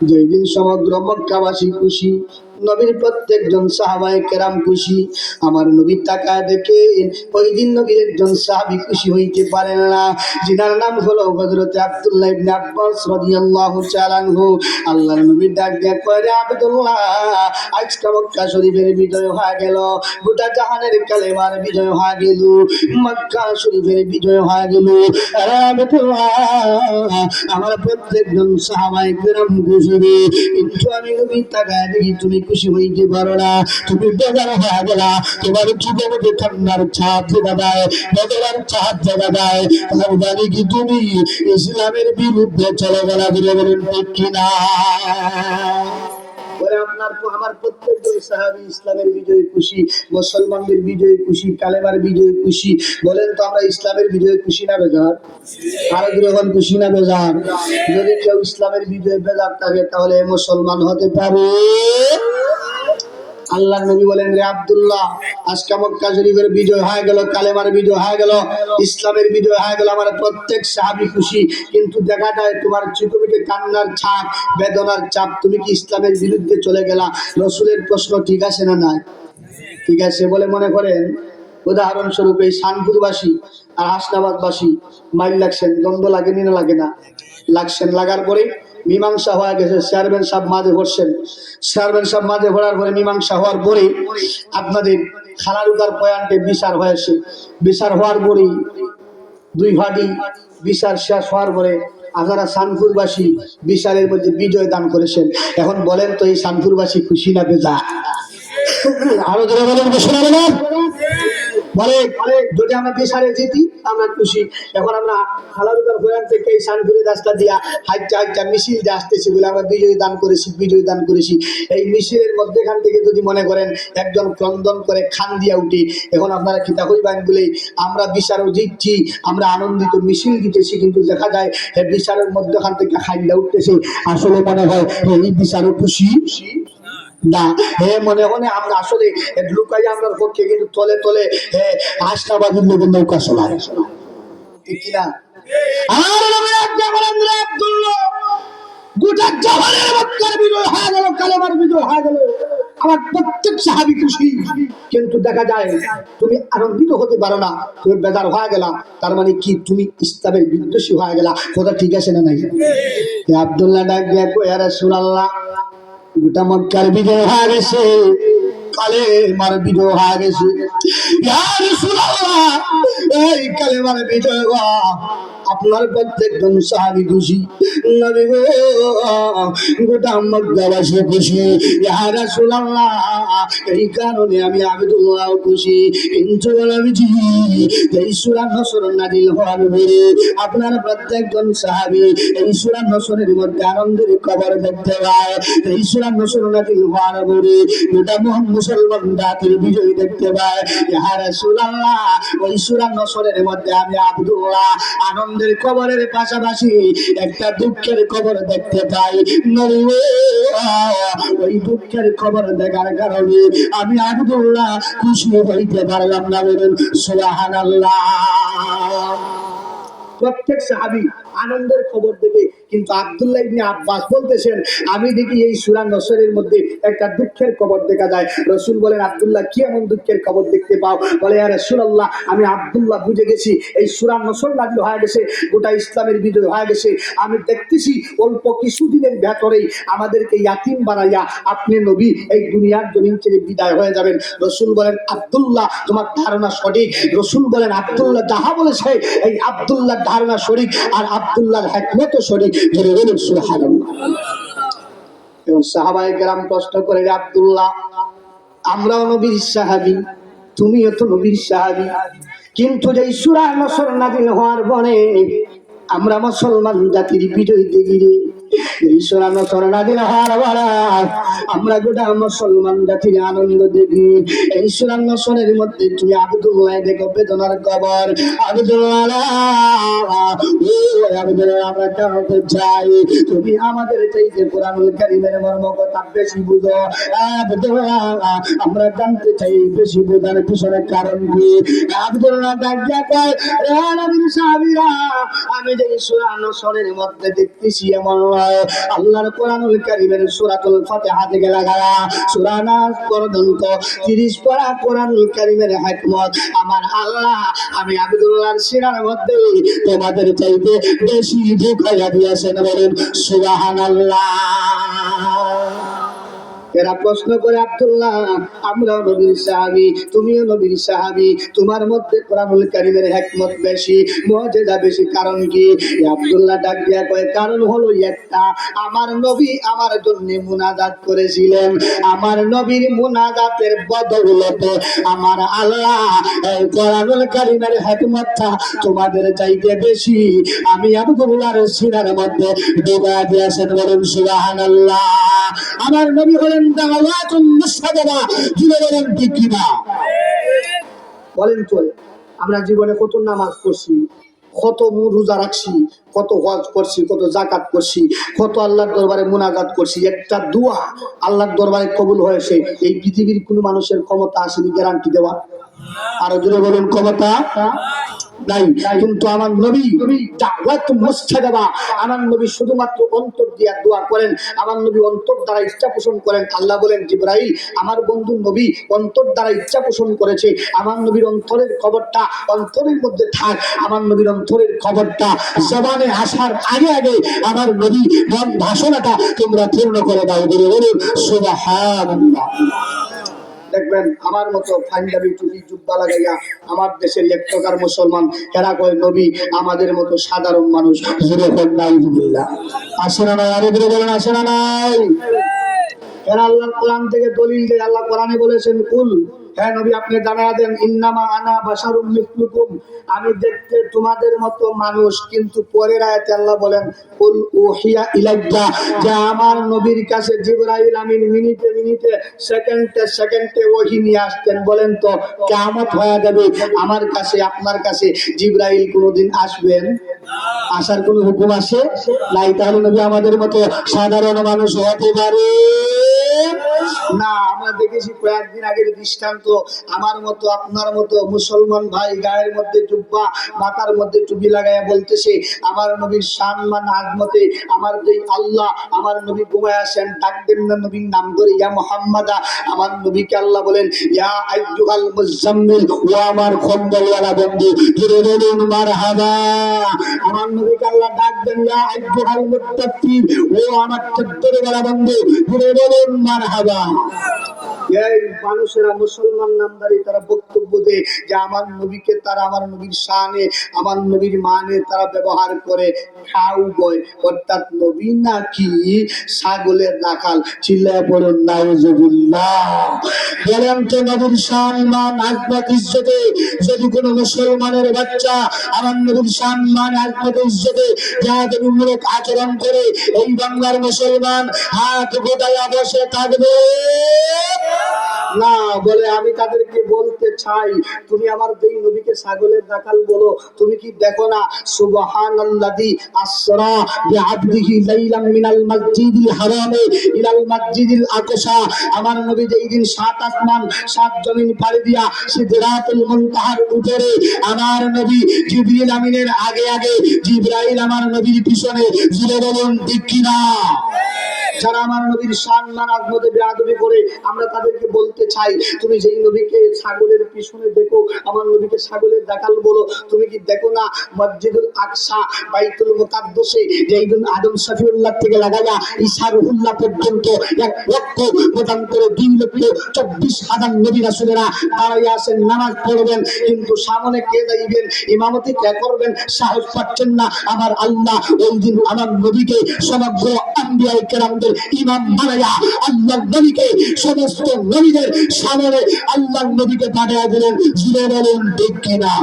যেই দিন সমগ্র মক্কাবাসী খুশি, নবীর প্রত্যেকজন সাহাবায়ে কেরাম খুশি। আমার নবী তাকায় দেখে ওই দিন নবীর একজন সাহাবী খুশি হইতে পারেন না, যিনার নাম হলো হযরত আব্দুল্লাহ ইবনে আব্বাস রাদিয়াল্লাহু তাআলা আনহু। আল্লাহর নবী ডাক দিয়ে কয়, রে আব্দুল্লাহ, আজকে মক্কা শরীফের বিজয় হয়ে গেল, গোটা জাহানের কালেমার বিজয় হয়ে গেল, মক্কা শরীফের বিজয় হয়ে গেল। আরে আব্দুল্লাহ, আমার প্রত্যেকজন সাহাবায়ে কেরাম খুশি রে, কিন্তু আমি নবী তাকায় দেখি তুমি খুশি হইতে পারো না, তুমি বেজার হয়ে গেলা। তোমার জীবনে যে ঠান্ডার ছাপ দেখা দেয়, বেদনার ছাপ দেখা দেয়, তার মানে কি তুমি ইসলামের বিরুদ্ধে চলে গেলা? বলে বলেন ঠিক কিনা? আমার প্রত্যেকজন সাহাবী ইসলামের বিজয়ে খুশি, মুসলমানদের বিজয়ে খুশি, কালেমার বিজয়ে খুশি। বলেন তো আমরা ইসলামের বিজয়ে খুশি না বেজার? আরো যখন খুশি না বেজার? যদি কেউ ইসলামের বিজয়ে বেজার থাকে তাহলে মুসলমান হতে পারে? আল্লাহর নবী বলেন, রে আব্দুল্লাহ, আজকে মক্কা শরীফের বিজয় হয়ে গেল, কালেমার বিজয় হয়ে গেল, ইসলামের বিজয় হয়ে গেল, আমার প্রত্যেক সাহাবী খুশি, কিন্তু দেখা যায় তোমার চোখে কান্নার ছাপ, বেদনার চাপ, তুমি কি ইসলামের বিরুদ্ধে চলে গেলা? রাসূলের প্রশ্ন ঠিক আছে না নাই? ঠিক আছে বলে মনে করেন। উদাহরণস্বরূপ এই শানপুরবাসী আর হাসনাবাদবাসী মাইল লাগছেন, দ্বন্দ্ব লাগেনি না লাগে না? লাগছেন। লাগার পরে মীমাংসা হয়ে গেছে, চেয়ারম্যান সাহেব মাঝে ভরছেন, চেয়ারম্যান সাহেব মাঝে ভরার পরে মীমাংসা হওয়ার পরে আপনাদের খালারুদার পয়েন্টে বিচার হয়েছে। বিচার হওয়ার পরে দুই ভাটি বিচার শেষ হওয়ার পরে আপনারা শানপুরবাসী বিচারের মধ্যে বিজয় দান করেছেন। এখন বলেন তো এই শানপুরবাসী খুশি না বেজার? আরো ধরে বলেন খুশি না বেজার? বলে যদি আমরা বিচারে জিতি আমরা খুশি। এখন আমরা খালারুদার বয়ান থেকে এই শানপুরের রাস্তা দিয়া হাইটা হাইটা মিছিল দিয়ে আসতেছি বলে আমরা বিজয় দান করেছি, বিজয় দান করেছি। এই মিছিলের মধ্যেখান থেকে যদি মনে করেন একজন ক্রন্দন করে খান দিয়া উঠি, এখন আপনারা খিতা হইবেন বলে আমরা বিচারও জিতছি, আমরা আনন্দিত মিছিল দিতেছি, কিন্তু দেখা যায় এই বিচারের মধ্যখান থেকে খাইলা উঠতেছে, আসলে মনে হয় এই বিচারও খুশি না। মনে মনে আমরা আসলে লুকাই আমরা পক্ষে, কিন্তু তলে তলে আশাবাদীর লোকের নৌকা চলায়, ঠিক কিনা? গোটা জাহানের মক্কার বিজয় হয়ে গেল, কালেমার বিজয় হয়ে গেল, আমার প্রত্যেক সাহাবী খুশি, কিন্তু দেখা যায় তুমি আনন্দিত হতে পারো না, তুমি বেজার হয়ে গেলা। তার মানে কি? তুমি ইসলামের বিদ্বেষী হয়ে গেলা। কথা ঠিক আছে না নাই? আব্দুল্লাহ ডাক দিয়া কই, ইয়া রাসূলুল্লাহ, গোটা মক্কার বিজয় হয়ে গেছে, কালেমার বিজয় হয়ে গেছে, ইয়া রাসূলুল্লাহ, এই কালেমার বিজয় আপনার প্রত্যেকজন সাহাবী খুশি, নবী গো গোটা মক্কাবাসী খুশি, ইয়া রাসূলুল্লাহ, এই কারণে আমি আব্দুল্লাহ খুশি। কিন্তু নবীজি এই সূরা নসর নাযিল হওয়ার পরে আপনার প্রত্যেকজন সাহাবী এই সূরা নসরের মধ্যে আনন্দের খবর দেখতে পায়। এই সূরা নসর নাযিল হওয়ার পরে গোটা মুসলমান জাতির বিজয় দেখতে পায়। ইয়া রাসূলুল্লাহ, ওই সূরা নসরের মধ্যে আমি আব্দুল্লাহ আনন্দের খবরের পাশাপাশি একটা দুঃখের খবর দেখতে পাই। ওই দুঃখের খবর দেখার কারণে আমি আব্দুল্লাহ খুশি হইতে পারলাম না। বলুন সুবহানাল্লাহ। প্রত্যেক সাহাবী আনন্দের খবর দেবে, কিন্তু আব্দুল্লাহ ইবনে আব্বাস বলতেছেন আমি দেখি এই সূরা নসরের মধ্যে একটা দুঃখের খবর দেখা যায়। রাসূল বলেন, আব্দুল্লাহ কি এমন দুঃখের খবর দেখতে পাও? বলে, ইয়া রাসূলুল্লাহ, আমি আব্দুল্লাহ বুঝে গেছি এই সূরা নসর নাযিল হয়ে গেছে, গোটা ইসলামের বিজয় হয়ে গেছে। আমি দেখতেছি অল্প কিছুদিনের ভেতরেই আমাদেরকে ইয়াতিম বানাইয়া আপনি নবী এই দুনিয়ার জমিন ছেড়ে বিদায় হয়ে যাবেন। রাসূল বলেন, আব্দুল্লাহ তোমার ধারণা সঠিক। রাসূল বলেন, আব্দুল্লাহ যাহা বলেছে এই আব্দুল্লাহ ধারণা সঠিক, আর আব্দুল্লাহর হিকমত সঠিক। জোরে বলুন সুবহানাল্লাহ। এবং সাহাবায়ে কেরাম প্রশ্ন করে, আব্দুল্লাহ, আমরাও নবীর সাহাবী, তুমিও তো নবীর সাহাবী, কিন্তু যে সূরা নসর নাযিল হওয়ার পরে আমরা মুসলমান জাতির বিজয় দেখি রে। এই সূরা নসর নাযিল হওয়ার পরে আমরা গোটা মুসলমান জাতির আনন্দ দেখি। এই সূরা নসরের মধ্যে তুমি আব্দুল্লাহ দেখো বেদনার খবর। আব্দুল্লাহ, ও আব্দুল্লাহ, আমরা জানতে চাই তুমি আমাদের চাইতে কোরআনুল কারীমের মর্ম কথা বেশি বুঝো। আব্দুল্লাহ, আমরা জানতে চাই বেশি বোঝার পিছনে কারণ কি? আব্দুল্লাহ ডাকিয়া কয়, রে নবীর সাহাবীরা, আমি যে সূরা নসরের মধ্যে দেখতেছি এমন হয় আল্লাহর কোরআনুল কারীমের সূরাতুল ফাতিহা থেকে লাগায়া সূরা নাস পর্যন্ত 30 পারা কোরআনুল কারীমের হিকমত আমার আল্লাহ আমি আব্দুল্লাহর সিনার মধ্যে তোমাদের চাইতে বেশি ঢুকাইয়া দিয়েছেন বলেন সুবহানাল্লাহ। এরা প্রশ্ন করে আব্দুল্লাহ আমরাও নবীর সাহাবী তুমিও নবীর সাহাবী তোমার মধ্যে কোরআনুল কারীমের হিকমত বেশি মুজিজা বেশি কারণ কি? আব্দুল্লাহ ডাক দিয়া কয় কারণ হলো একটা আমার নবী আমার জন্য মুনাজাত করেছিলেন আমার নবীর মুনাজাতের বদৌলতে আমার আল্লাহ এই কোরআনুল কারীমের হিকমতটা তোমাদের চাইতে বেশি আমি আব্দুল্লাহর সিনার মধ্যে ঢুকা দিয়েছেন বলেন সুবহানাল্লাহ। আমার নবী হলেন দাওয়াতুন মুস্তাজাবা জীবনের ঠিক কিনা বলেন তো? আমরা জীবনে কত নামাজ পড়ছি কত রোজা রাখছি কত হজ করছি কত যাকাত করছি কত আল্লাহর দরবারে মুনাজাত করছি একটা দোয়া আল্লাহর দরবারে কবুল হয়েছে এই পৃথিবীর কোনো মানুষের ক্ষমতা আসেনি গ্যারান্টি দেওয়া আরো জোরে বলুন ক্ষমতা নাই। কিন্তু আমার নবী দাওয়াতুন মুস্তাজাবা আমার নবী শুধুমাত্র অন্তর দিয়া দোয়া করেন আমার নবী অন্তর দ্বারা ইচ্ছা পোষণ করেন। আল্লাহ বলেন জিবরাইল আমার বন্ধু নবী অন্তর দ্বারা ইচ্ছা পোষণ করেছে আমার নবীর অন্তরের খবরটা অন্তরের মধ্যে থাক আমার নবীর অন্তরের খবরটা জবানে আসার আগে আগে আমার নবী মন ভাষণটা তোমরা পূর্ণ করে দাও বলে বলুন সুবহানাল্লাহ। দেখবেন আমার মতো পাঞ্জাবি টুপি জুব্বা লাগাইয়া আমার দেশের এক প্রকার মুসলমান এরা কয় নবী আমাদের মতো সাধারণ মানুষ আসে না নাই? আরে বলেন আসে না নাই? এরা আল্লাহর কোরআন থেকে দলিল দেয় আল্লাহ কোরআনে বলেছেন কুল হ্যাঁ নবী আপনি জানায়া দেন ইন্নামা আনা বাশারুম মিসলুকুম আমি দেখতে তোমাদের মতো মানুষ। কিন্তু পরের আয়াতে আল্লাহ বলেন কুল উহিয়া ইলাইয়া যে আমার নবীর কাছে জিবরাইল আমিন মিনিটে মিনিটে সেকেন্ডে সেকেন্ডে ওহী নিয়ে আসতেন। বলেন তো কিয়ামত হয়ে যাবে আমার কাছে আপনার কাছে জিবরাইল কোনোদিন আসবেন? আসার কোনো হুকুম আছে নাই? তাহলে নবী আমাদের মতো সাধারণ মানুষ হতে পারে না? আমরা দেখেছি কয়েকদিন আগের দৃষ্টান্ত আমার মতো আপনার মতো মুসলমান ভাই গায়ের মধ্যে জুব্বা মাথার মধ্যে টুপি লাগাইয়া বলতেছে আমার নবীর সম্মান আজমতে আমার যে আল্লাহ আমার নবী ঘুমায় আসেন ডাক দেন না নবীর নাম ধরে ইয়া মুহাম্মাদা আমার নবীকে আল্লাহ বলেন ইয়া আইয়ুহাল মুজাম্মিল ও আমার খন্দলওয়ালা বন্ধু ধরে বলুন মারহাবা। আমার নবীকে আল্লাহ ডাক দেন ইয়া আইয়ুহাল মুত্তাকিন ও আমার চাদরওয়ালা বন্ধু ধরে বলুন মারহাবা। এই মানুষেরা মুসলমান নামদারি তারা বক্তব্য দেয় যে আমার নবীকে তারা আমার নবীর শানে আমার নবীর মানে তারা ব্যবহার করে খাও বয় অর্থাৎ নবী নাকি ছাগলের রাখাল। চিল্লায় পড়ুন নাউজুবিল্লাহ। বলেন তো নবীর সম্মান আজমত ইজ্জতে যদি কোনো মুসলমানের বাচ্চা আমার নবীর সম্মান আজমত ইজ্জতে বেয়াদবিমূলক আচরণ করে এই বাংলার মুসলমান হাত গোটায়া বসে থাকবে না? বলে আমি তাদেরকে বলতে চাই তুমি আমার যেই নবীকে ছাগলের রাখাল বলো তুমি কি দেখো না সুবহানাল্লাযী আসরা বিআবদিহি লাইলাম মিনাল মাসজিদিল হারামে ইলাল মাসজিদিল আকসা আমার নবী যেই দিন সাত আসমান সাত জমিন পাড়ি দিয়া সিদরাতুল মুনতাহার উপরে আমার নবী জিবরিল আমিনের আগে আগে জিবরাইল আমার নবীর পিছনে জুড়ে বলুন ঠিক কিনা? যারা আমার নবীর সম্মান আজমতে বেয়াদবি করে আমরা তাদেরকে বলতে চাই তুমি যেই নবীকে ছাগলের পিছনে দেখো আমার নবীকে ছাগলের রাখাল বলো তুমি কি দেখো না মসজিদুল আকসা বাইতুল মুকাদ্দাসে যেই দিন আদম শফিউল্লাহ থেকে লাগায়া ঈসা রুহুল্লাহ পর্যন্ত 1 লক্ষ মতান্তরে 2,24,000 নবী রাসূলেরা দাঁড়াইয়া আছেন নামাজ পড়বেন কিন্তু সামনে কে যাইবেন ইমামতি কে করবেন সাহস পাচ্ছেন না। আমার আল্লাহ ওই দিন আমার নবীকে সমগ্র আম্বিয়ায়ে কেরামদের ইমাম বানায়া আল্লাহর নবীকে সমস্ত নবীদের সামনে আল্লাহর নবীকে পাঠিয়ে দিলেন। জুড়ে বলেন ঠিক কিনা?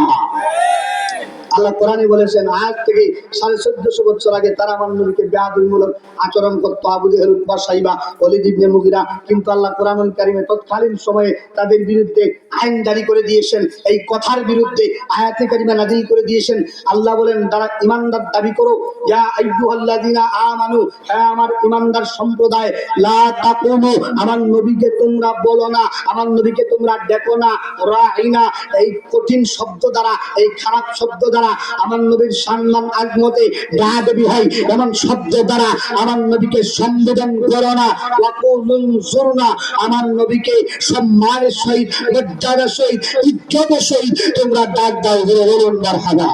আল্লাহ কোরআনে বলেছেন আজ থেকে 1450 বছর আগে তারা আমার নবীকে বেয়াদবিমূলক আচরণ করত আবু জেহেল উতবা সাইবা ওলীদ ইবনে মুগিরা। কিন্তু আল্লাহ কোরআনুল কারীমে তৎকালীন সময়ে তাদের বিরুদ্ধে আইন জারি করে দিয়েছেন এই কথার বিরুদ্ধে আয়াতে কারিমা নাযিল করে দিয়েছেন। আল্লাহ বলেন যারা ঈমানদার দাবি করো ইয়া আইয়ুহাল্লাযিনা আমানু হ্যাঁ আমার ঈমানদার সম্প্রদায় লা তাকুমু আমার নবীকে তোমরা বলো না আমার নবীকে তোমরা দেখো না রাইনা এই কঠিন শব্দ দ্বারা এই খারাপ শব্দ দ্বারা দ্বারা আমার নবীর সম্মান আজমতে বেয়াদবি হয় এমন শব্দ দ্বারা আমার নবীকে সম্বোধন করো না। ওয়াকুলুন জুরনা, আমার নবীকে সম্মানের সহিত, মর্যাদার সহিত, ইজ্জতের সহিত তোমরা ডাক দাও, বলুন মারহাবা।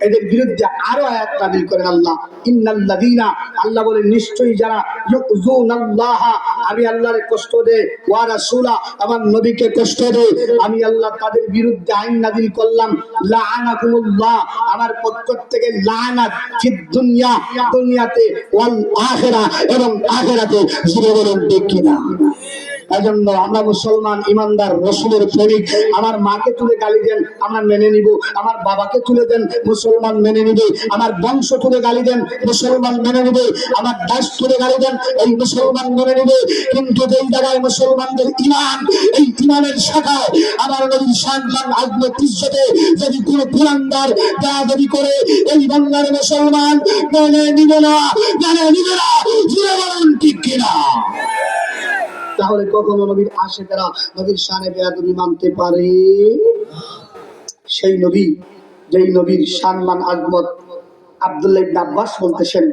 এদের বিরুদ্ধে আরো আয়াত নাযিল করেন আল্লাহ, ইন্নাল্লাযীনা, আল্লাহ বলেন নিশ্চয়ই যারা ইউযুনাল্লাহ, আমি আল্লাহর কষ্ট দেয়, ওয়া রাসূলা, আমার নবীকে কষ্ট দেয়, আমি আল্লাহ তাদের বিরুদ্ধে আইন নাযিল করলাম, লাআনাকুমুল্লাহ, আমার পক্ষ থেকে লানাত, ফিদ দুনিয়া, দুনিয়াতে, ওয়াল আখিরা, এবং আখিরাতে। জুড়ে বলুন ঠিক কিনা? এজন্য আমরা মুসলমান ইমানদার রাসূলের প্রেমিক। আমার মাকে তুলে গালি দেন, আমরা মেনে নিব। আমার বাবাকে তুলে দেন, মুসলমান মেনে নিবে। আমার বংশ তুলে গালি দেন, মুসলমান মেনে নিবে। আমার দেশ তুলে গালি দেন, এই মুসলমান মেনে নিবে। কিন্তু যেই জায়গায় মুসলমানদের ইমান, এই ইমানের শাখায় আমার নবীর সম্মান আজমত ইজ্জতে যদি কোনো কুলাঙ্গার বেয়াদবি করে, এই বাংলার মুসলমান মেনে নিবে না, মেনে নিবে না। জুড়ে বলুন ঠিক কিনা? তাহলে কখনো নবীর আশিকেরা নবীর শানে বেয়াদবি মানতে পারে? সেই নবী, যেই নবীর সম্মান আজমত, আব্দুল্লাহ ইবনে আব্বাস বলতেছেন,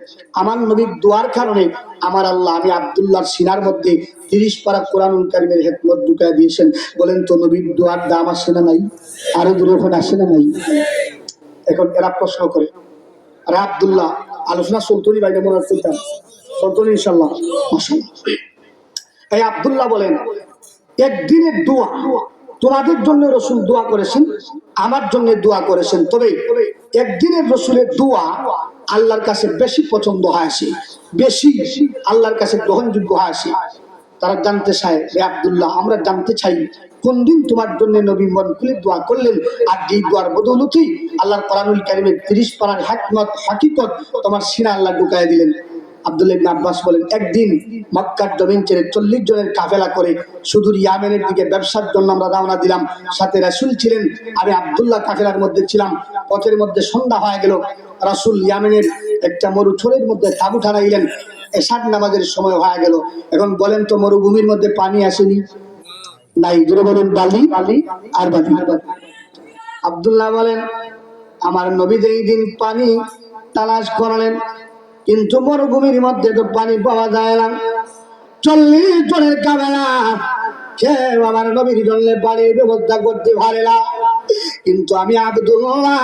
আমার নবীর দোয়ার কারণে আমার আল্লাহ, আমি আব্দুল্লাহর সিনার মধ্যে 30 পারা কোরআনুল কারীমের হিকমত ঢুকায় দিয়েছেন। বলেন তো নবীর দোয়ার দাম আসে না নাই? আরো দূরে ওখানে আসে না নাই? এখন এরা প্রশ্ন করে, আরে আব্দুল্লাহ, আলোচনা চলতনি বাইরে মনে হচ্ছে, চলতনি ইনশাল্লাহ, মাশাআল্লাহ। এই আব্দুল্লাহ বলেন, একদিনের দোয়া, তোমাদের জন্য রসুল দোয়া করেছেন, আমার জন্য দোয়া করেছেন, তবে একদিনের রসুলের দোয়া আল্লাহর কাছে বেশি পছন্দ হয়, আসে বেশি আল্লাহর কাছে গ্রহণযোগ্য হয় আসে। তারা জানতে চায়, রে আব্দুল্লাহ, আমরা জানতে চাই কোন দিন তোমার জন্য নবী মন খুলে দোয়া করলেন, আর যেই দোয়ার বদৌলতি আল্লাহর কোরআনুল কারীমের 30 পারার হিকমত হাকিকত তোমার সিনা আল্লাহ ঢুকায় দিলেন। আব্দুল্লাহ ইবনে আব্বাস বলেন, একদিন মক্কার জমিন ছেড়ে 40 জনের কাফেলা করে সুদূর ইয়ামেনের দিকে ব্যবসার জন্য আমরা রওনা দিলাম। সাথে রাসূল ছিলেন, আমি আব্দুল্লাহ কাফেলার মধ্যে ছিলাম। পথের মধ্যে সন্ধ্যা হয়ে গেল। রাসূল ইয়ামেনের একটা মরুচরের মধ্যে তাঁবু টানাইলেন। এশার নামাজের সময় হয়ে গেল। এখন বলেন তো, মরুভূমির মধ্যে পানি আসেনি? নাই। জোরে বলেন, বালি আর বালি। আব্দুল্লাহ বলেন, আমার নবী যেই দিন পানি তালাশ করলেন, কিন্তু মরুভূমির মধ্যে তো পানি পাওয়া যায় না। 40 জনের কাফেলা, কেউ আমার নবীর জন্য পানির ব্যবস্থা করতে পারে না। কিন্তু আমি আব্দুল্লাহ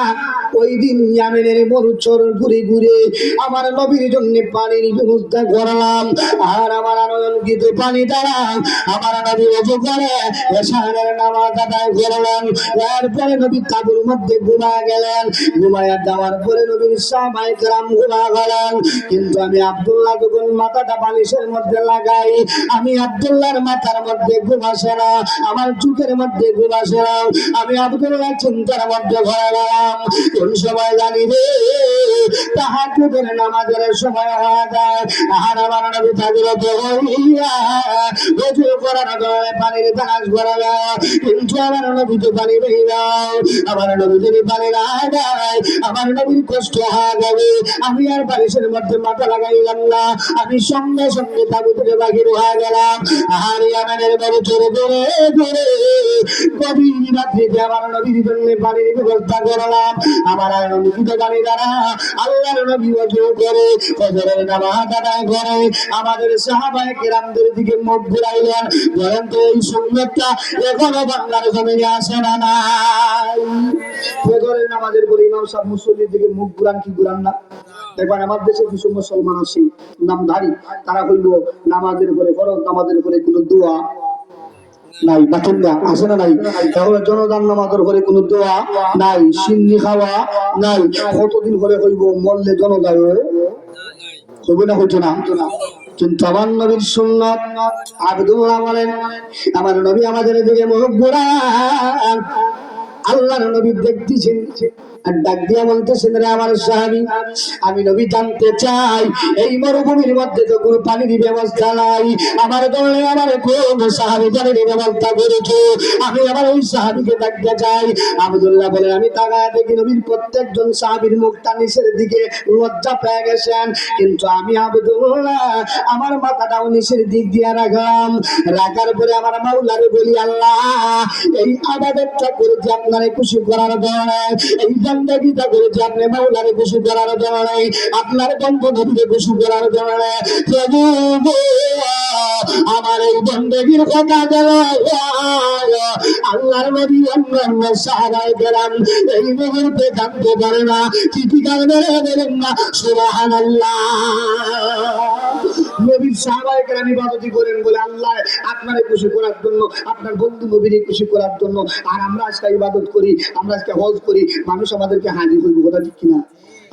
ওই দিন ইয়ামেনের মরুচর ঘুরে ঘুরে আমার নবীর জন্য পানির ব্যবস্থা করলাম। আর আমার আনন্দিত পানি দ্বারা আমার নবী ওযু করে এশারের নামাজ আদায় করলেন। এরপরে নবী তাঁবুর মধ্যে ঘুমায় গেলেন। ঘুমায়া যাওয়ার পরে নবীর সাহাবায়ে কেরাম ঘুমা গেলেন। কিন্তু আমি আব্দুল্লাহ যখন মাথাটা বালিশের মধ্যে লাগাই, আমি আব্দুল্লাহর মাথার মধ্যে ঘুম আসে না, আমার চোখের মধ্যে ঘুম আসে না। আমি আব্দুল্লাহ চিন্তার মধ্যে ভরে গেলাম, কোন সময় জানি রে তাহাজ্জুদের নামাজের সময় হয়ে যায়। আর আমার নবী তাজরত হইয়া ওযু করার আগে পানির তালাশ করে না, কিন্তু আমার নবী তো পানি নেই না। আমার নবী যদি পানি না দেয়, আমার নবীর কষ্ট হয়ে যাবে। আমি আর বালিশের মধ্যে মাথা লাগাইলাম না, আমি সঙ্গে সঙ্গে তাঁবু থেকে বাহির হয়ে গেলাম। আর ইয়ামেনের বাড়ি চড়ে ধরে ধরে গভীর রাত্রিতে আমার নবীর জন্য পানির ব্যবস্থা করলাম। আমার আনন্দিত গাড়ি দ্বারা আল্লাহর নবী ওযু করে ফজরের নামাজ আদায় করে আমাদের সাহাবায়ে কেরামদের দিকে মুখ ঘুরাইলেন। বলেন তো, এই সুন্নতটা এখনো বাংলার জমিনে আসে না নাই? ফজরের নামাজের পরে ইমাম সাহেব মুসল্লির দিকে মুখ ঘুরান কি ঘুরান না? দেখবেন আমার দেশে কিছু মুসলমান আছে নামধারী, তারা হইল নামাজের পরে, ফরজ নামাজের পরে কোনো দোয়া নাই, বাতুল্লা আছে না নাই? তাহলে জনদান নামাজের পরে কোনো দোয়া নাই, সিন্নি খাওয়া নাই। কতদিন পরে হইব? মরলে জনদায় হইবে না, হইতো না। কিন্তু আমার নবীর সুন্নাত, আব্দুল্লাহ বলেন, আমার নবী আমাদের দিকে মুখ ঘুরান। আল্লাহর নবী দেখতেছেন আর ডাক দিয়া বলতেছেন, রে আমার সাহাবী, আমি নবী জানতে চাই এই মরুভূমির মধ্যে তো কোনো পানির ব্যবস্থা নাই, আমার দলে আমার কোন সাহাবী পানির ব্যবস্থা করেছে? আমি আমার ওই সাহাবীকে ডাকতে চাই। আব্দুল্লাহ বলেন, আমি তাকায় দেখি নবীর প্রত্যেকজন সাহাবীর মুখটা নিচের দিকে, লজ্জা পেয়ে গেছেন। কিন্তু আমি আব্দুল্লাহ আমার মাথাটাও নিচের দিক দিয়ে রাখলাম। রাখার পরে আমার মাওলারে বলি, আল্লাহ, এই আবাদতটা করেছি আপনারে খুশি করার জন্য, এই বান্দাগিতা করেছি আপনি মাওলারে খুশি করার জন্য নাই, আপনার বন্ধু নবীকে খুশি করার জন্য নাই। প্রভু গো, আমার এই বন্দেগীর কথা গেল আল্লাহর নবী অন্যান্য সাহাবায়ে কেরাম এই মুহূর্তে জানতে পারে না, কি কি কারণে বলেন না সুবহানাল্লাহ। নবীর সাহাবায়ে কেরাম ইবাদত করেন বলে আল্লাহ আপনারে খুশি করার জন্য, আপনার বন্ধু নবীরে খুশি করার জন্য। আর আমরা আজকে ইবাদত করি, আমরা আজকে হজ করি, মানুষ আমাদেরকে হাজির করবে, কথা ঠিক কিনা?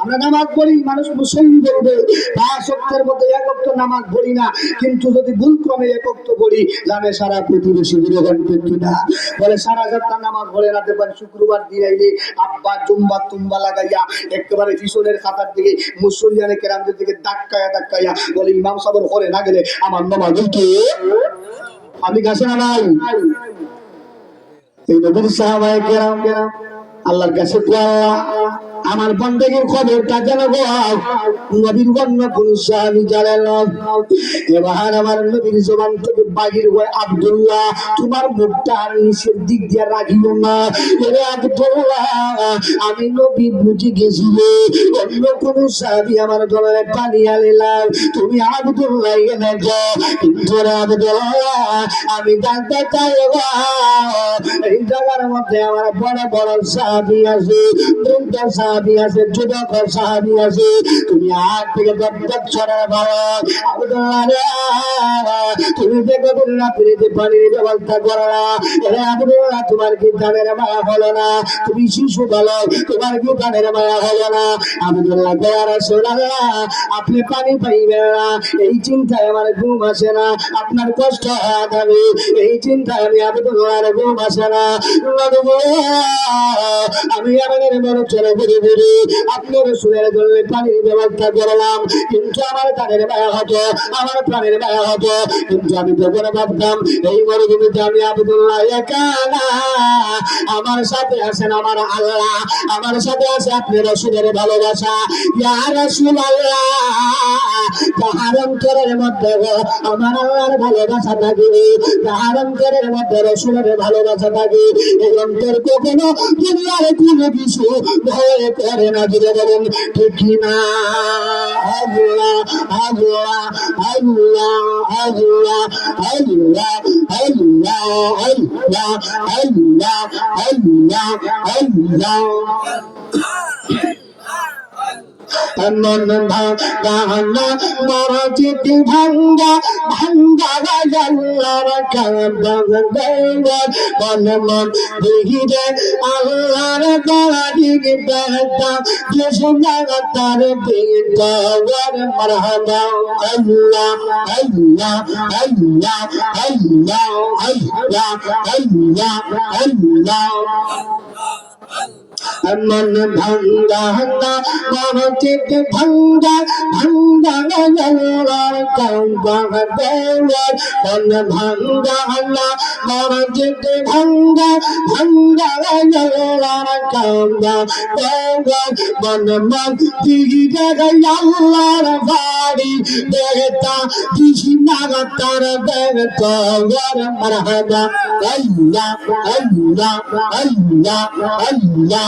আমরা নামাজ পড়ি, মানুষ মুসলিম বলবে 5 ওয়াক্তের মধ্যে 1 ওয়াক্ত নামাজ পড়ি না, কিন্তু যদি ভুল ক্রমে 1 ওয়াক্ত পড়ি জানে সারা প্রতিবেশী বিরোধন কিনা বলে সারা রাত নামাজ পড়ে রাতে পারে। শুক্রবার দিন আইলে আব্বা জুম্বা তুম্বা লাগাইয়া একেবারে পিছনের খাতার দিকে মুসল্লিয়ানে কেরামদের দিকে ধাক্কায়া বলে ইমাম সাহেবের ঘরে না গেলে আমার নামাজ কি আমি কাছে না নাই। এই নবীর সাহাবায়ে কেরাম আল্লাহর কাছে আমার বন্দেগীর খবরটা যেন নবীর বন্য কোন সাহাবী জানেন। এবার আমার নবীর জবান থেকে বাহির হয় আব্দুল্লাহ তোমার মুখটা আর নিচের দিক দিয়ে রাখিও না। এরে আব্দুল্লাহ আমি নবী বুঝে গেছি অন্য কোন সাহাবী আমার গলায় পানি আনিলাম, তুমি আব্দুল্লাহ এনে যাও। কিন্তু আব্দুল্লাহ আমি জানতে চাই এই জায়গার মধ্যে আমার বড় বড় সাহাবী আছে, বৃদ্ধ সাহাবী আছে, যুবক সাহাবী আছে, তুমি আগ থেকে ছড়ার বাবা আব্দুল্লাহ রে তুমি দেখো রাত্রিতে পানির ব্যবস্থা করো না। এরে আব্দুল্লাহ তোমার কি জানের মায়া হলো না? তুমি শিশু বলো তোমার কি জানের মায়া হলো না? আব্দুল্লাহ কয়া রাসূলুল্লাহ আপনি পানি পাইবেন না এই চিন্তায় আমার ঘুম আসে না, আপনার কষ্ট হয়ে যাবে এই চিন্তায় আমি আব্দুল্লাহর ঘুম আসে না। আমি আমাদের মনে চলে ঘুরে ঘুরে আপনার সুরের জন্য পানির ব্যবস্থা করলাম, কিন্তু আমার প্রাণের মায়া হতো, আমার প্রাণের মায়া হতো, কিন্তু আমি তো করে ভাবতাম এই মরুভূমিতে আমি আব্দুল্লাহ একা না, আমার সাথে আছেন আমার আল্লাহ, আমার সাথে আছে আপনার রাসূলের ভালোবাসা। ইয়া রাসূলুল্লাহ যাহার অন্তরের মধ্যে আমার আল্লাহর ভালোবাসা থাকে, যাহার অন্তরের মধ্যে রাসূলের ভালোবাসা থাকে, এই অন্তর কখনো দুনিয়ার কোনো কিছু ভয় করে না। দিলে বলেন ঠিক না? আল্লাহ আল্লাহ আল্লাহ আল্লাহ আল্লাহ আল্লাহ আল্লাহ আল্লাহ আল্লাহ আল্লাহ মন ভাঙা মরজিদ ভাঙ্গা ভাঙ্গা আল্লাহর কাবা মন মন দিহিরে আল্লাহর বাড়ি বেটা কৃষ্ণ তার বিদার মারহাবা আল্লাহ আল্লাহ আল্লাহ আল্লাহ আল্লাহ আল্লাহ আল্লাহ মন ভাঙ্গা মরজিদ ভাঙ্গা ভাঙ্গা আল্লাহর কাবা মন ভাঙ্গা মরজিদ ভাঙ্গা ভাঙ্গা আল্লাহর কাবা মন মন দিগে আল্লাহর বাড়ি বেটা কৃষ্ণ তার বেটা মারহাবা আল্লাহ আল্লাহ আল্লাহ আল্লাহ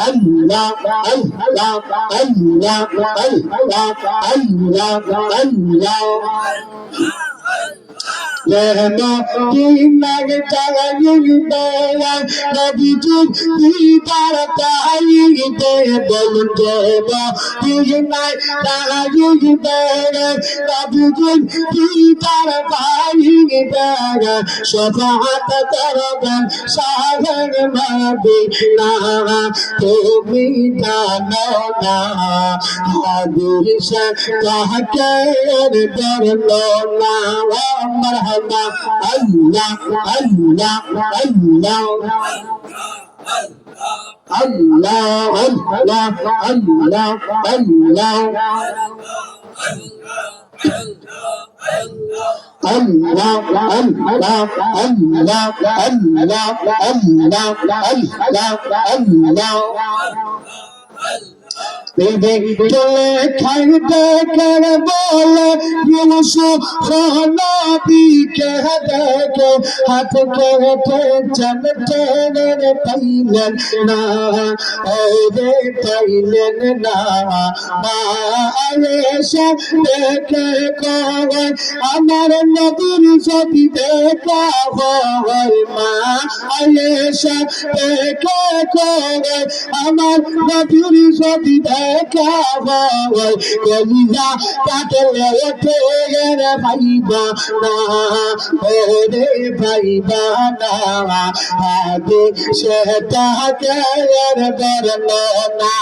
Allah Allah Allah Allah Allah Allah Allah Lehna dinag tagayide nabijud didar taayide bolte ba dinag tagayide nabijud didar taayide shafaat karaban sahagan madina tumi jano na hadir se kahke darlo na مرحبا الله الله الله الله الله الله الله চলে খাইতে কে বলে ইউসুফ নবীকে দেখে হাত কেটে চমচের পাইলেন না রে পাইলেন না মা আয়েশা দেখে কয় আমার নবীর যদি দেখা হয় মা আয়েশা দেখে কয় আমার নবীর যদি দেখা হয় কলিজা কাটলে ওঠে রে ভাইবা না ওরে ভাইবা না আগে সেটাকে রে বললো না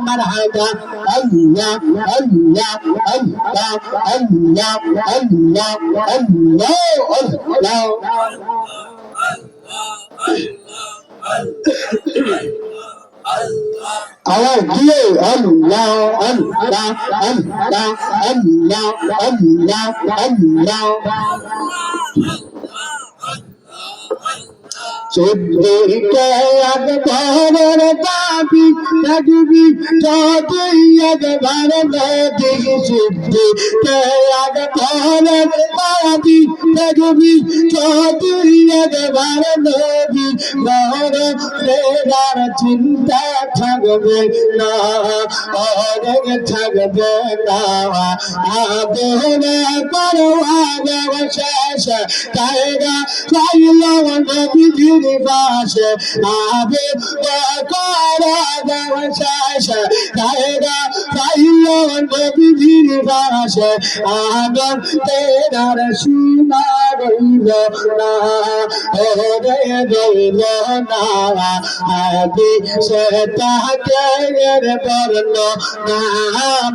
মারহাবা আল্লাহ আল্লাহ আল্লাহ আল্লাহ আল্লাহ আল্লাহ আওয়াজ দিয়ে আল্লাহ আল্লাহ আল্লাহ আল্লাহ আল্লাহ আল্লাহ সিদ্দিকে আকবরের দাবি তকবি যতই একবার নবী সিদ্দিকে আকবরের দাবি তকবি যতই একবার নবী ফেরার চিন্তা থাকবে না অনেক থাকবে না আদরে করওয়াবে শেষ কায়দা চাইল নবীর পাশে আবে করওয়াবে শেষ কায়দা চাইল নবীর পাশে আগর তেরার সীমা রইল না ওরে রইল না আবি সেটাকে বলল না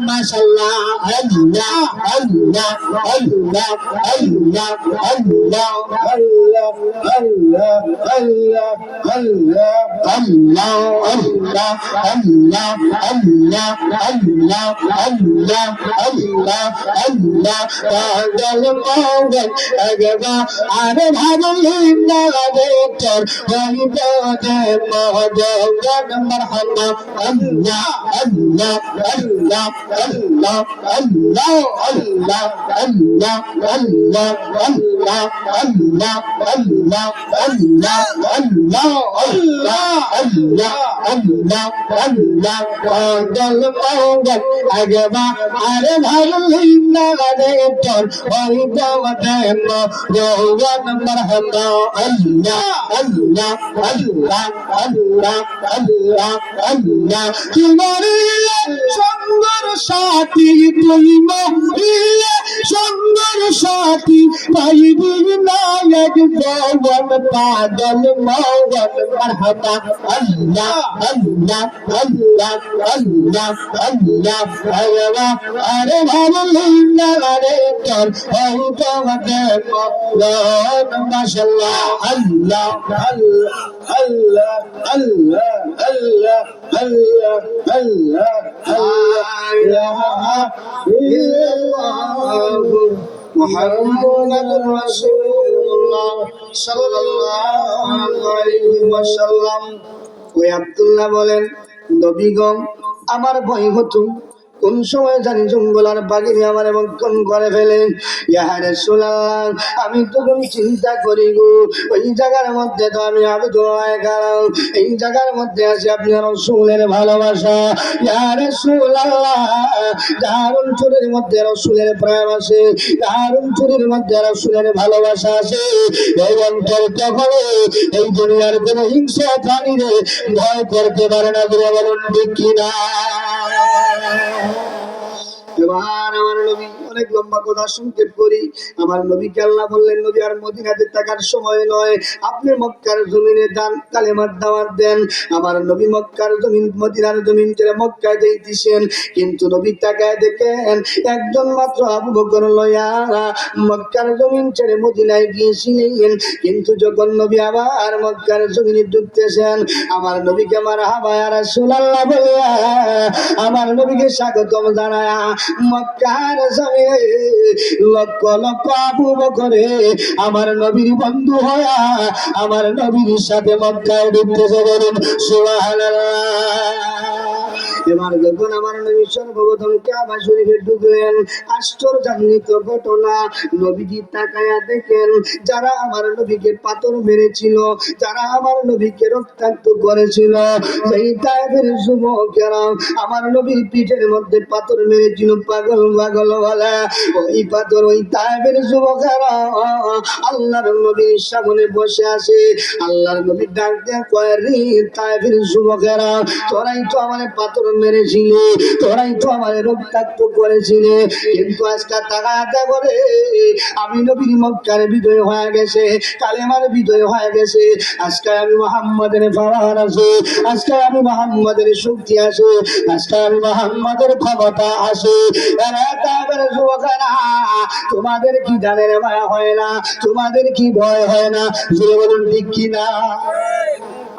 মাশাআল্লাহ আল্লাহ আল্লাহ আল্লাহ আল্লাহ আল্লাহ আল্লাহ আল্লাহ আল্লাহ আল্লাহ আল্লাহ আল্লাহ আল্লাহ আল্লাহ আল্লাহ আল্লাহ আল্লাহ আল্লাহ পাগল মগন আগবা আর ভাবলিন না তোর হইব দে মগন মারহাবা আল্লাহ আল্লাহ আল্লাহ আল্লাহ আল্লাহ আল্লাহ আল্লাহ আল্লাহ আল্লাহ আল্লাহ আল্লাহ আল্লাহ আল্লাহ আল্লাহ আল্লাহ আল্লাহ আল্লাহ পাগল মগন আগবা আর ভাবলিন না তোর হইব দে মগন মারহাবা আল্লাহ আল্লাহ আল্লাহ আল্লাহ আল্লাহ আল্লাহ তোমার সুন্দর সাথী তুই মহিলা সুন্দর সাথী পাইবি নায়ক জওয়ান পাগল মগন মারহাবা আল্লাহ আল্লাহ আল্লাহ আল্লাহ আল্লাহ আল্লাহ আরে ভাবলিন না তোর হইব দে মগন মাশাআল্লাহ আল্লাহ আল্লাহ আল্লাহ আল্লাহ আল্লাহ আল্লাহ আল্লাহ আল্লাহ ইল্লাল্লাহু মুহাম্মাদুর রাসূলুল্লাহ সাল্লাল্লাহু আলাইহি ওয়াসাল্লাম। ওই আব্দুল্লাহ বলেন নবীগণ আমার ভয় হতো কোন সময় জানি জঙ্গলার বাগিনী আমার বক্ষণ করে ফেলেন ইয়া রাসূলুল্লাহ আমি তখন চিন্তা করি গো ওই জায়গার মধ্যে তো আমি আবদ হয়ে গেলাম এই জায়গার মধ্যে আছে আপনার রাসূলের ভালোবাসা ইয়া রাসূলুল্লাহ যার অন্তরের মধ্যে রাসূলের প্রেম আছে যার অন্তরের মধ্যে রাসূলের ভালোবাসা আছে এই অন্তর কখনো এই দুনিয়ার কোন হিংসা প্রাণীরে ভয় করতে পারে না বলে বলুন ঠিক কিনা। এবার আমার নবী অনেক লম্বা কথা সংক্ষেপ করি আমার নবীকে আল্লাহ বললেন নবী আর মদিনাতে থাকার সময় নয় আপনি মক্কার জমিনে দান কালেমার দাওয়াত দেন। আমার নবী মক্কার জমিন মদিনার জমিন ছেড়ে মক্কায় যাইতেছেন কিন্তু নবী তাকায় দেখেন একজন মাত্র আবু বকর লয়া মক্কার জমিন ছেড়ে মদিনায় গিয়েছিলেন কিন্তু যখন নবী আবার মক্কার জমিনে ঢুকতেছেন আমার নবীকে মারহাবা ইয়া রাসূলুল্লাহ বলে আমার নবীকে স্বাগতম জানায় মক্কার জমিনে লক্ষ লক্ষ আবু বকরে আমার নবীর বন্ধু হয়া আমার নবীর সাথে মক্কায় ঢুকতেছে বলুন সুবহানাল্লাহ। এবার যখন আমার নবী সর্বপ্রথম কাবা শরীফে ঢুকলেন, আশ্চর্যান্বিত ঘটনা, নবীজি তাকায়া দেখেন যারা আমার নবীকে পাথর মেরেছিল, যারা আমার নবীকে রক্তাক্ত করেছিল, সেই তায়েফের যুবকেরা আমার নবীর পিঠের মধ্যে পাথর মেরেছিল পাগল পাগল বলে। ওই পাথর ওই তায়েফের যুবকেরা আল্লাহর নবীর সামনে বসে আছে। আল্লাহর নবী ডাক দিয়ে কয়, রে তায়েফের যুবকেরা, তোরাই তো আমার পাথর মেরেছিলে, তোরাই তো আমার রক্তাক্ত করেছিলে, কিন্তু আজকে তাকাতে করে আমি নবীর মক্কার বিজয় হয়ে গেছে, কালেমার বিজয় হয়ে গেছে, আজকে আমি মুহাম্মাদের পাওয়ার আছে, আজকে আমি মুহাম্মাদের শক্তি আছে, আজকে আমি মুহাম্মাদের ক্ষমতা আছে। এরা তায়েফের যুবকেরা, তোমাদের কি জানের মায়া হয় না? তোমাদের কি ভয় হয় না? যে বলুন ঠিক কিনা?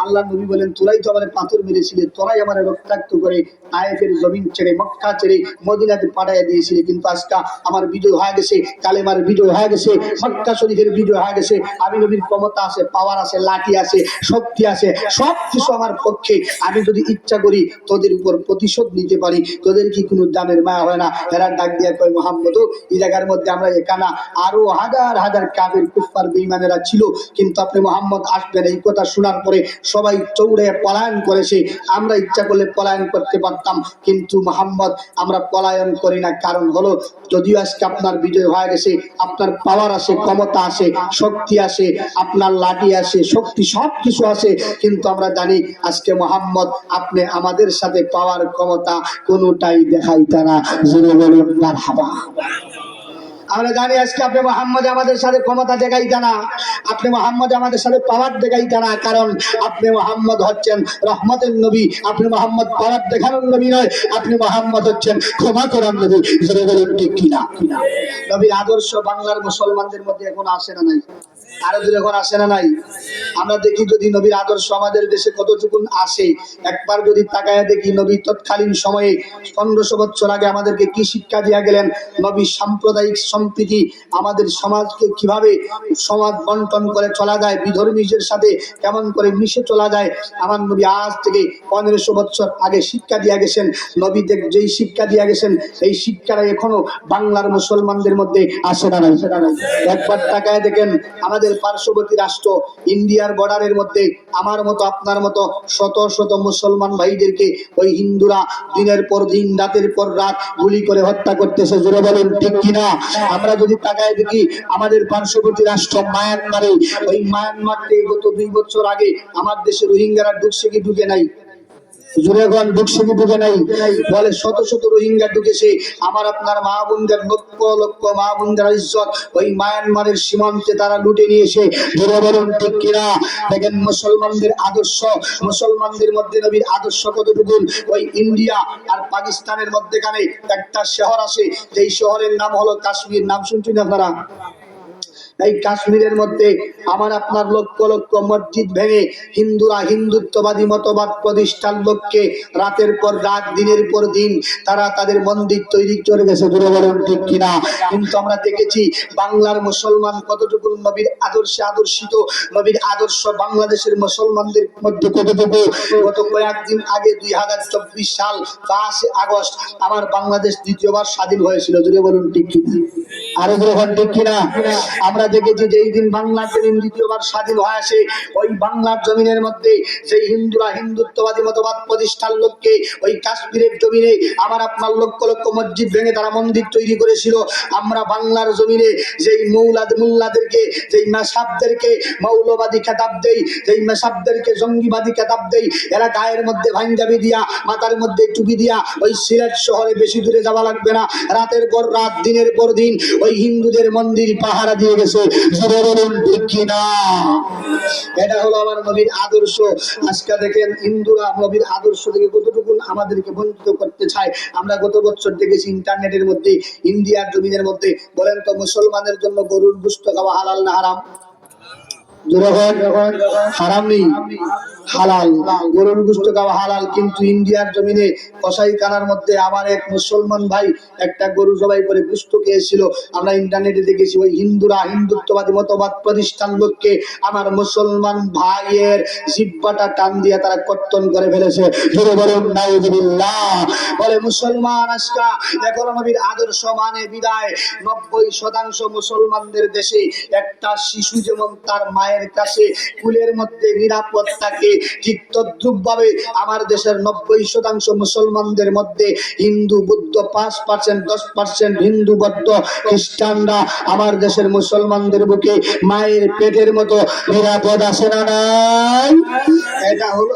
আল্লাহ নবী বলেন, তোরাই তো আমার পাথর মেরেছিলে, তোরাই আমার রক্তাক্ত করে তায়েফের জমিন ছেড়ে মক্কা ছেড়ে মদিনাতে পাঠাইয়া দিয়েছিলে, কিন্তু আজকে আমার বিজয় হয়ে গেছে, কালেমার বিজয় হয়ে গেছে, মক্কা শরীফের বিজয় হয়ে গেছে, আমি নবীর ক্ষমতা আছে, পাওয়ার আছে, লাঠি আছে, শক্তি আছে, সব কিছু আমার পক্ষে। আমি যদি ইচ্ছা করি তোদের উপর প্রতিশোধ নিতে পারি, তোদের কি কোনো জানের মায়া হয় না? এরা ডাক দিয়া কয়, মুহাম্মদ, এই জায়গার মধ্যে আমরা এখানা আরো হাজার হাজার কাফির কুফফার বেঈমানেরা ছিল, কিন্তু আপনি মুহাম্মদ আসবেন এই কথা শোনার পরে সবাই চৌড়ে পলায়ন করেছে। আমরা ইচ্ছা করলে পলায়ন করতে পারতাম, কিন্তু মুহাম্মদ আমরা পলায়ন করি না। কারণ হলো, যদিও আজকে আপনার বিজয় হয়ে গেছে, আপনার পাওয়ার আছে, ক্ষমতা আছে, শক্তি আছে, আপনার লাঠি আছে, শক্তি সব কিছু আছে, কিন্তু আমরা জানি আজকে মুহাম্মদ আপনি আমাদের সাথে পাওয়ার ক্ষমতা কোনোটাই দেখাইতে না। জোরে বলুন মারহাবা। আমরা জানি আজকে আপনি মুহাম্মদ আমাদের সাথে ক্ষমতা দেখাইতে না, আপনি মুহাম্মদ আমাদের সাথে পাওয়ার দেখাইতে না, কারণ আপনি মুহাম্মদ হচ্ছেন রহমতের নবী, আপনি মুহাম্মদ পাওয়ার দেখানোর নবী নয়, আপনি মুহাম্মদ হচ্ছেন ক্ষমা করার নবী। জোরে বলুন ঠিক কিনা? নবীর আদর্শ বাংলার মুসলমানদের মধ্যে এখন আসে না নাই? আরো দূরে এখন আসে না নাই? আমরা দেখি যদি নবীর আদর্শ আমাদের দেশে কতটুকু আসে, একবার যদি তাকায় দেখি নবী তৎকালীন সময়ে 1500 বছর আগে আমাদেরকে কি শিক্ষা দিয়ে গেলেন। নবী সাম্প্রদায়িক সম্প্রীতি, আমাদের সমাজকে কিভাবে সমাজ বন্টন করে চলা যায়, বিধর্মীদের সাথে কেমন করে মিশে চলা যায়, আমার নবী আজ থেকে 1500 বছর আগে শিক্ষা দিয়ে গেছেন। নবী যেই শিক্ষা দিয়ে গেছেন এই শিক্ষাটা এখনো বাংলার মুসলমানদের মধ্যে আসে না নাই? একবার তাকায় দেখেন আমাদের পার্শ্ববর্তী রাষ্ট্র ইন্ডিয়ার বর্ডারের মধ্যে আমার মতো আপনার মতো শত শত মুসলমান ভাইদেরকে ওই হিন্দুরা দিনের পর দিন রাতের পর রাত গুলি করে হত্যা করতেছে। জোরে বলেন ঠিক কিনা? আমরা যদি তাকায় দেখি আমাদের পার্শ্ববর্তী রাষ্ট্র মায়ানমারে, ওই মায়ানমারতে গত 2 বছর আগে আমার দেশে রোহিঙ্গারা ঢুকছে কি ঢুকে নাই? জুড়েগণ ঢুকছে কি ঢুকে নাই? বলে শত শত রোহিঙ্গা ঢুকেছে। আমার আপনার মা বোনদের লক্ষ লক্ষ মা বোনদের ইজ্জত ওই মায়ানমারের সীমান্তে তারা লুটে নিয়েছে। জোরে বলুন ঠিক কিনা? দেখেন মুসলমানদের আদর্শ, মুসলমানদের মধ্যে নবীর আদর্শ কতটুকু। ওই ইন্ডিয়া আর পাকিস্তানের মধ্যেখানে একটা শহর আছে, যেই শহরের নাম হলো কাশ্মীর। নাম শুনছেন আপনারা? এই কাশ্মীরের মধ্যে আমার আপনার লক্ষ লক্ষ মসজিদ ভেঙে হিন্দুরা হিন্দুত্ববাদী মতবাদ প্রতিষ্ঠার লক্ষ্যে রাতের পর রাত দিনের পর দিন তারা তাদের মন্দির তৈরি করে গেছে। দূরে বলেন ঠিক কিনা? কিন্তু আমরা দেখেছি বাংলার মুসলমান কতটুকু নবীর আদর্শে আদর্শিত, নবীর আদর্শ বাংলাদেশের মুসলমানদের মধ্যে কতটুকু। গত কয়েকদিন আগে 2024 সাল 5 আগস্ট আমার বাংলাদেশ দ্বিতীয়বার স্বাধীন হয়েছিল। দূরে বলুন ঠিক কিনা? আরো বলুন ঠিক কিনা? আমরা দেখেছি যে এই দিন বাংলার জমিন দ্বিতীয়বার স্বাধীন হয়েছে, ওই বাংলার জমিনের মধ্যে যে হিন্দুরা হিন্দুত্ববাদী মতবাদ প্রতিষ্ঠার লক্ষ্যে ওই কাশ্মীরের জমিনে আমার আপনার লক্ষ লক্ষ মসজিদ ভেঙে তারা মন্দির তৈরি করেছিল। আমরা বাংলার জমিনে যেই মোল্লাদেরকে, যেই মেসাবদেরকে মৌলবাদী খেতাব দেই, যেই মেসাবদেরকে জঙ্গিবাদী খেতাব দেই, এরা গায়ের মধ্যে পাঞ্জাবি দিয়া মাথার মধ্যে টুপি দিয়া ওই সিলেট শহরে বেশি দূরে যাওয়া লাগবে না, রাতের পর রাত দিনের পর দিন ওই হিন্দুদের মন্দির পাহারা দিয়ে গেছে। জোরে বলুন ঠিক কিনা? এটা হলো আমার নবীর আদর্শ। আজকে দেখেন হিন্দুরা নবীর আদর্শ থেকে কতটুকু আমাদেরকে বঞ্চিত করতে চায়। আমরা গত বছর দেখেছি ইন্টারনেটের মধ্যে ইন্ডিয়ার জমিনের মধ্যে। বলেন তো মুসলমানের জন্য গরুর গোশত খাওয়া হালাল না হারাম? জোরে বলেন হারাম নেই? হালাল, গরুর গোশত খাওয়া হালাল। কিন্তু ইন্ডিয়ার জমিনে কসাইখানার মধ্যে আমার এক মুসলমান ভাই একটা গরু জবাই করে গোশত খেয়েছিল। আমরা ইন্টারনেটে দেখেছি ওই হিন্দুরা, হিন্দুত্ববাদী মতবাদ প্রতিষ্ঠান লোককে আমার মুসলমান ভাইয়ের জিহ্বাটা টান দিয়ে তারা কর্তন করে ফেলেছে। জোরে বলুন নাউযুবিল্লাহ। বলে মুসলমান আজকা এখন নবীর আদর্শ মানে বিদায় 90% মুসলমানদের দেশে একটা শিশু যেমন তার মায়ের কাছে কুলের মধ্যে নিরাপদ থাকে, ঠিক তদ্রুপ ভাবে আমার দেশের 90% মুসলমানদের মধ্যে হিন্দু বৌদ্ধ 5%, 10% হিন্দু বৌদ্ধ খ্রিস্টানরা আমার দেশের মুসলমানদের বুকে মায়ের পেটের মতো নিরাপদ আছে না নাই? এটা হলো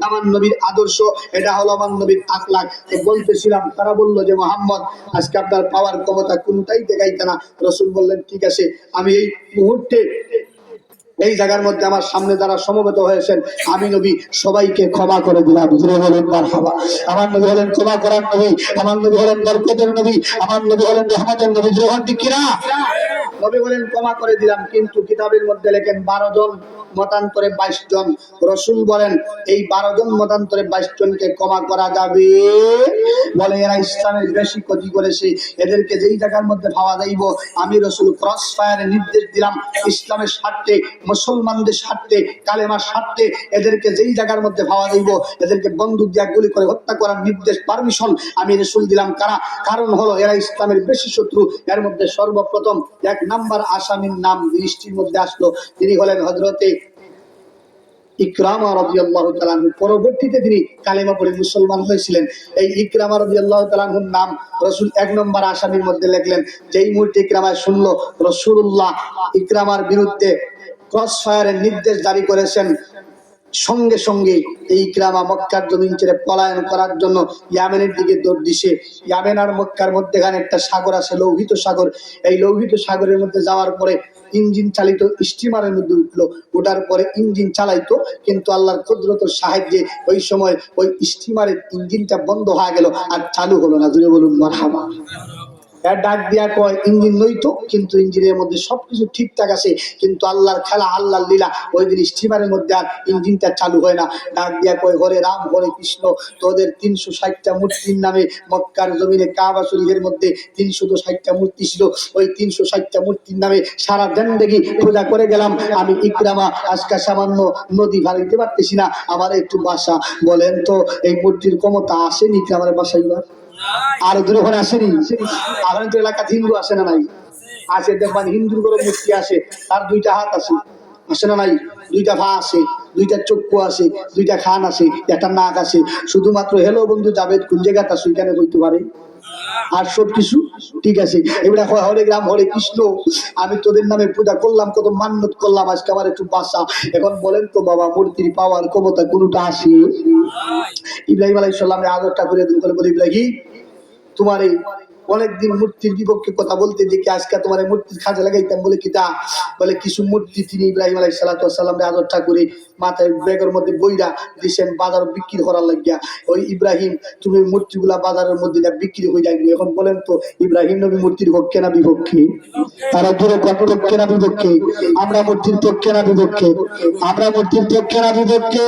আমার নবীর আদর্শ, এটা হলো আমার নবীর আখলাক। বলতেছিলাম, তারা বললো যে মুহাম্মদ আজকে আপনার পাওয়ার ক্ষমতা কোনটাই দেখাইতে না। রাসূল বললেন ঠিক আছে, আমি এই মুহূর্তে এই জায়গার মধ্যে আমার সামনে যারা সমবেত হয়েছেন আমি নবী সবাইকে ক্ষমা করে দিলাম। জোরে বলেন মারহাবা। আমার নবী হলেন ক্ষমা করার নবী, আমার নবী হলেন বরকতের নবী, আমার নবী হলেন রহমতের নবী। যখন ঠিক কিনা নবী বলেন ক্ষমা করে দিলাম, কিন্তু কিতাবের মধ্যে লেখেন 12 জন মতান্তরে 22 জন। রাসূল বলেন এই 12 জন মতান্তরে 22 জনকে ক্ষমা করা যাবে। বলে এরা ইসলামের বেশি ক্ষতি করেছে, এদেরকে যেই জায়গার মধ্যে পাওয়া যাইব আমি রাসূল ক্রস ফায়ারের নির্দেশ দিলাম। ইসলামের স্বার্থে, মুসলমানদের স্বার্থে, কালেমার স্বার্থে এদেরকে যেই জায়গার মধ্যে পাওয়া যাইব এদেরকে বন্দুক দিয়ে গুলি করে হত্যা করার নির্দেশ, পারমিশন আমি রাসূল দিলাম। কারণ হলো এরা ইসলামের বেশি শত্রু। এর মধ্যে সর্বপ্রথম 1 নাম্বার আসামির নাম দৃষ্টির মধ্যে আসলো, তিনি হলেন হযরতে ইকরামা রাদিয়াল্লাহু তাআলা আনহু। পরবর্তীতে তিনি কালেমা পড়ে মুসলমান হয়েছিলেন। এই ইকরামা রাদিয়াল্লাহু তাআলা আনহুর নাম রাসূল 1 নম্বর আসামির মধ্যে লিখলেন। যেই মুহূর্তে ইকরামা শুনলো রাসূলুল্লাহ ইকরামার বিরুদ্ধে ক্রস ফায়ারের নির্দেশ জারি করেছেন, সঙ্গে সঙ্গে এই ইকরামা মক্কার জমিন ছেড়ে পলায়ন করার জন্য ইয়ামেনের দিকে দৌড় দিছে। ইয়ামেন আর মক্কার মধ্যখানে একটা সাগর আছে, লৌহিত সাগর। এই লৌহিত সাগরের মধ্যে যাওয়ার পরে ইঞ্জিন চালিত স্টিমারের মধ্যে উঠলো, ওঠার পরে ইঞ্জিন চালাইতো, কিন্তু আল্লাহর কুদরতের সাহায্যে ওই সময় ওই স্টিমারের ইঞ্জিনটা বন্ধ হয়ে গেল, আর চালু হলো না। জুড়ে বলুন মারহাবা। ডাক দিয়া কয় ইঞ্জিন নইতো, কিন্তু ইঞ্জিনের মধ্যে সবকিছু ঠিকঠাক আছে, কিন্তু আল্লাহর খেলা, আল্লাহর লীলা, ওই দিন স্টিমারের মধ্যে আর ইঞ্জিনটা চালু হয় না। ডাক দিয়া কয় হরে রাম হরে কৃষ্ণ, তোদের 360টা মূর্তির নামে মক্কার জমিনে কাবা শরীফের মধ্যে 360টা মূর্তি ছিল, ওই 360টা মূর্তির নামে সারা জিন্দেগি পূজা করে গেলাম আমি ইকরামা, আজকে সামান্য নদী ভাড়াইতে পারতেছি না, আমার একটু বাসা। বলেন তো এই মূর্তির ক্ষমতা আসেনি আমার বাসাইবার? আর দূরে ওখানে আসেনি? আমাদের তো এলাকা হিন্দু আসে না নাই? আসে, দেখবেন হিন্দুর বড় মূর্তি আসে, তার 2টা হাত আছে, আসে না নাই? 2টা পা আছে, 2টা চক্ষু আছে, 2টা কান আছে, একটা নাক আছে। শুধুমাত্র হেলো বন্ধু জাভেদ কোন জায়গাটা সেখানে হইতে পারে, আর সব কিছু ঠিক আছে। এবারে হরে রাম হরে কৃষ্ণ, আমি তোদের নামে পূজা করলাম, কত মান্যত করলাম, আজকে আমার একটু বাসা। এখন বলেন তো বাবা মূর্তির পাওয়ার ক্ষমতা কোনটা আসে? ইব্রাহিম আলাইহিস সালামের আদরটা করে দিন, বলে ইব্রাহিম তোমার এই অনেকদিন মূর্তির বিপক্ষে কথা বলতে দেখি, আজকে তোমার মূর্তির কাজে লাগাইতাম। বলে কিতা? বলে কিছু মূর্তি তিনি ইব্রাহিম আলাইহিস সালামের আদরটা করে মাথায় ব্যাগের মধ্যে বইরা দিয়েছেন বাজার বিক্রি করার লাগিয়া। ওই ইব্রাহিম তুমি মূর্তিগুলা বাজারের মধ্যে বিক্রি হয়ে যায়নি। এখন বলেন তো ইব্রাহিম নবী মূর্তির পক্ষে না বিপক্ষে? তারা দূরে পক্ষে না বিপক্ষে? আমরা মূর্তির পক্ষে না বিপক্ষে? আমরা মূর্তির পক্ষে না বিপক্ষে?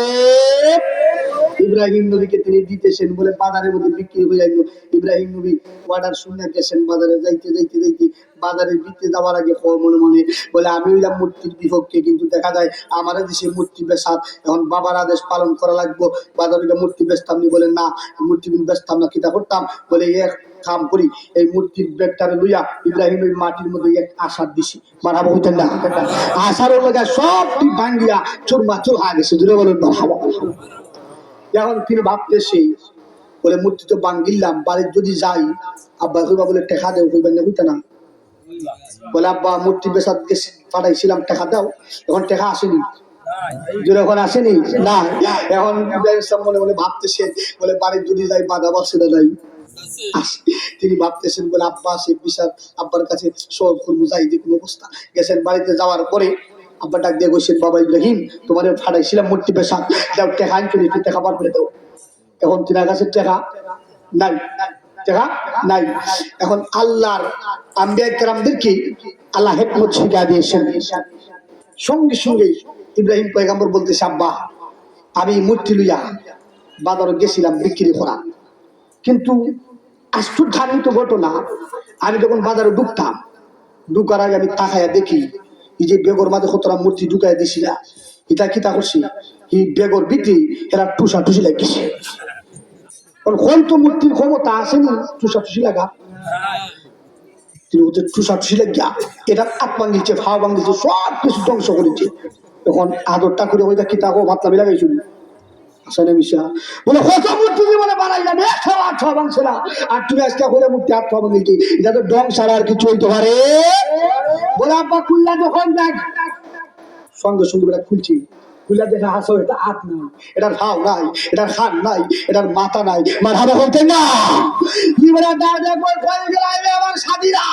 ইব্রাহিম নবীকে তিনি দিতেছেন বলে বাজারের মধ্যে বিক্রি হয়ে যাইল। ইব্রাহিম নবী অর্ডার শুনে গেছেন, বাজারে যাইতে যাইতে যাইতে বাজারের ভিতরে যাওয়ার আগে মনে মনে বলে আমি হইলাম মূর্তির বিপক্ষে, কিন্তু দেখা যায় আমার দেশে মূর্তি বেচার এখন বাবার আদেশ পালন করা লাগবো, বাজারে মূর্তি বেচতাম নি। বলে না, মূর্তি বেচতাম না, কিতা করতাম? বলে এক কাম করি, এই মূর্তির ব্যাগটারে লইয়া ইব্রাহিম ওই মাটির মধ্যে এক আশার দিছি, মারাবো হইতেন না, আশার লাগা সবটি ভাঙ্গিয়া চুরমা চুর হয়ে গেছে। দূরে বলুন মারহাবা। এখন তিনি ভাবতেছি বলে মূর্তি তো বাঙ্গিলাম, বাড়ির যদি যাই আব্বা হইবা বলে টেকা দেও, হইবেন না হইতে না? বলে আব্বা মূর্তি বেচার পাঠাইছিলাম, টাকা দাও। এখন টাকা আসেনি, যখন আসেনি না। এখন মনে মনে ভাবতেছেন বলে বাড়ির যদি যাই বাধা বাসে না যাই। তিনি ভাবতেছেন বলে আব্বা আসে বিশাল, আব্বার কাছে সব করবো যাই যে কোনো অবস্থা। গেছেন, বাড়িতে যাওয়ার পরে আব্বা ডাক দিয়ে বলছেন বাবা ইব্রাহিম তোমার ফাটাইছিলাম মূর্তি বেচা, দাও টাকা আনছো, একটু টাকা বার করে দাও। এখন তিনার কাছে টাকা নাই, টাকা নাই। এখন আল্লাহর আম্বিয়া কেরামদেরকে আল্লাহ হিকমত শিক্ষা দিয়েছেন। সঙ্গে সঙ্গে ইব্রাহিম পয়গম্বর বলতেছে আব্বা আমি মূর্তি লইয়া বাজারে গেছিলাম বিক্রি করা, কিন্তু আশ্চর্যান্বিত ঘটনা, আমি যখন বাজারে ঢুকতাম, ঢুকার আগে আমি তাকাইয়া দেখি এই যে বেগর মাঝে কতটা মূর্তি ঢুকাই দিছিলা, এটা কিতা করছি, এই বেগর বিক্রি এরা টুসা টুসি লাগিয়েছে। কোন তো মূর্তির ক্ষমতা আসেনি টুসা টুসি লাগা, টুসা টুসি লাগিয়া এটা হাত ভাঙিয়েছে, ফাও ভাঙিয়েছে, সব কিছু ধ্বংস করেছে। এখন আদরটা করে ওইটা কিতা ভাতলামি লাগাইছিল বলে কত মূর্তি জীবনে বানাইলাম, একটা ভাঙছে না, আর তুমি আজকে করে মূর্তি আট ভাঙিয়েছি, এটা তো ডং ছাড়া আর কিছু হইতে পারে। বলে আব্বা খুললা যখন দেখ, সঙ্গে সঙ্গে বেটা খুলছি, খুলে দেখা হাসো এটা হাত নাই, এটার হাও নাই, এটার হাত নাই, এটার মাথা নাই, মার হাবা হইতে না। জীবনে আমার সাথীরা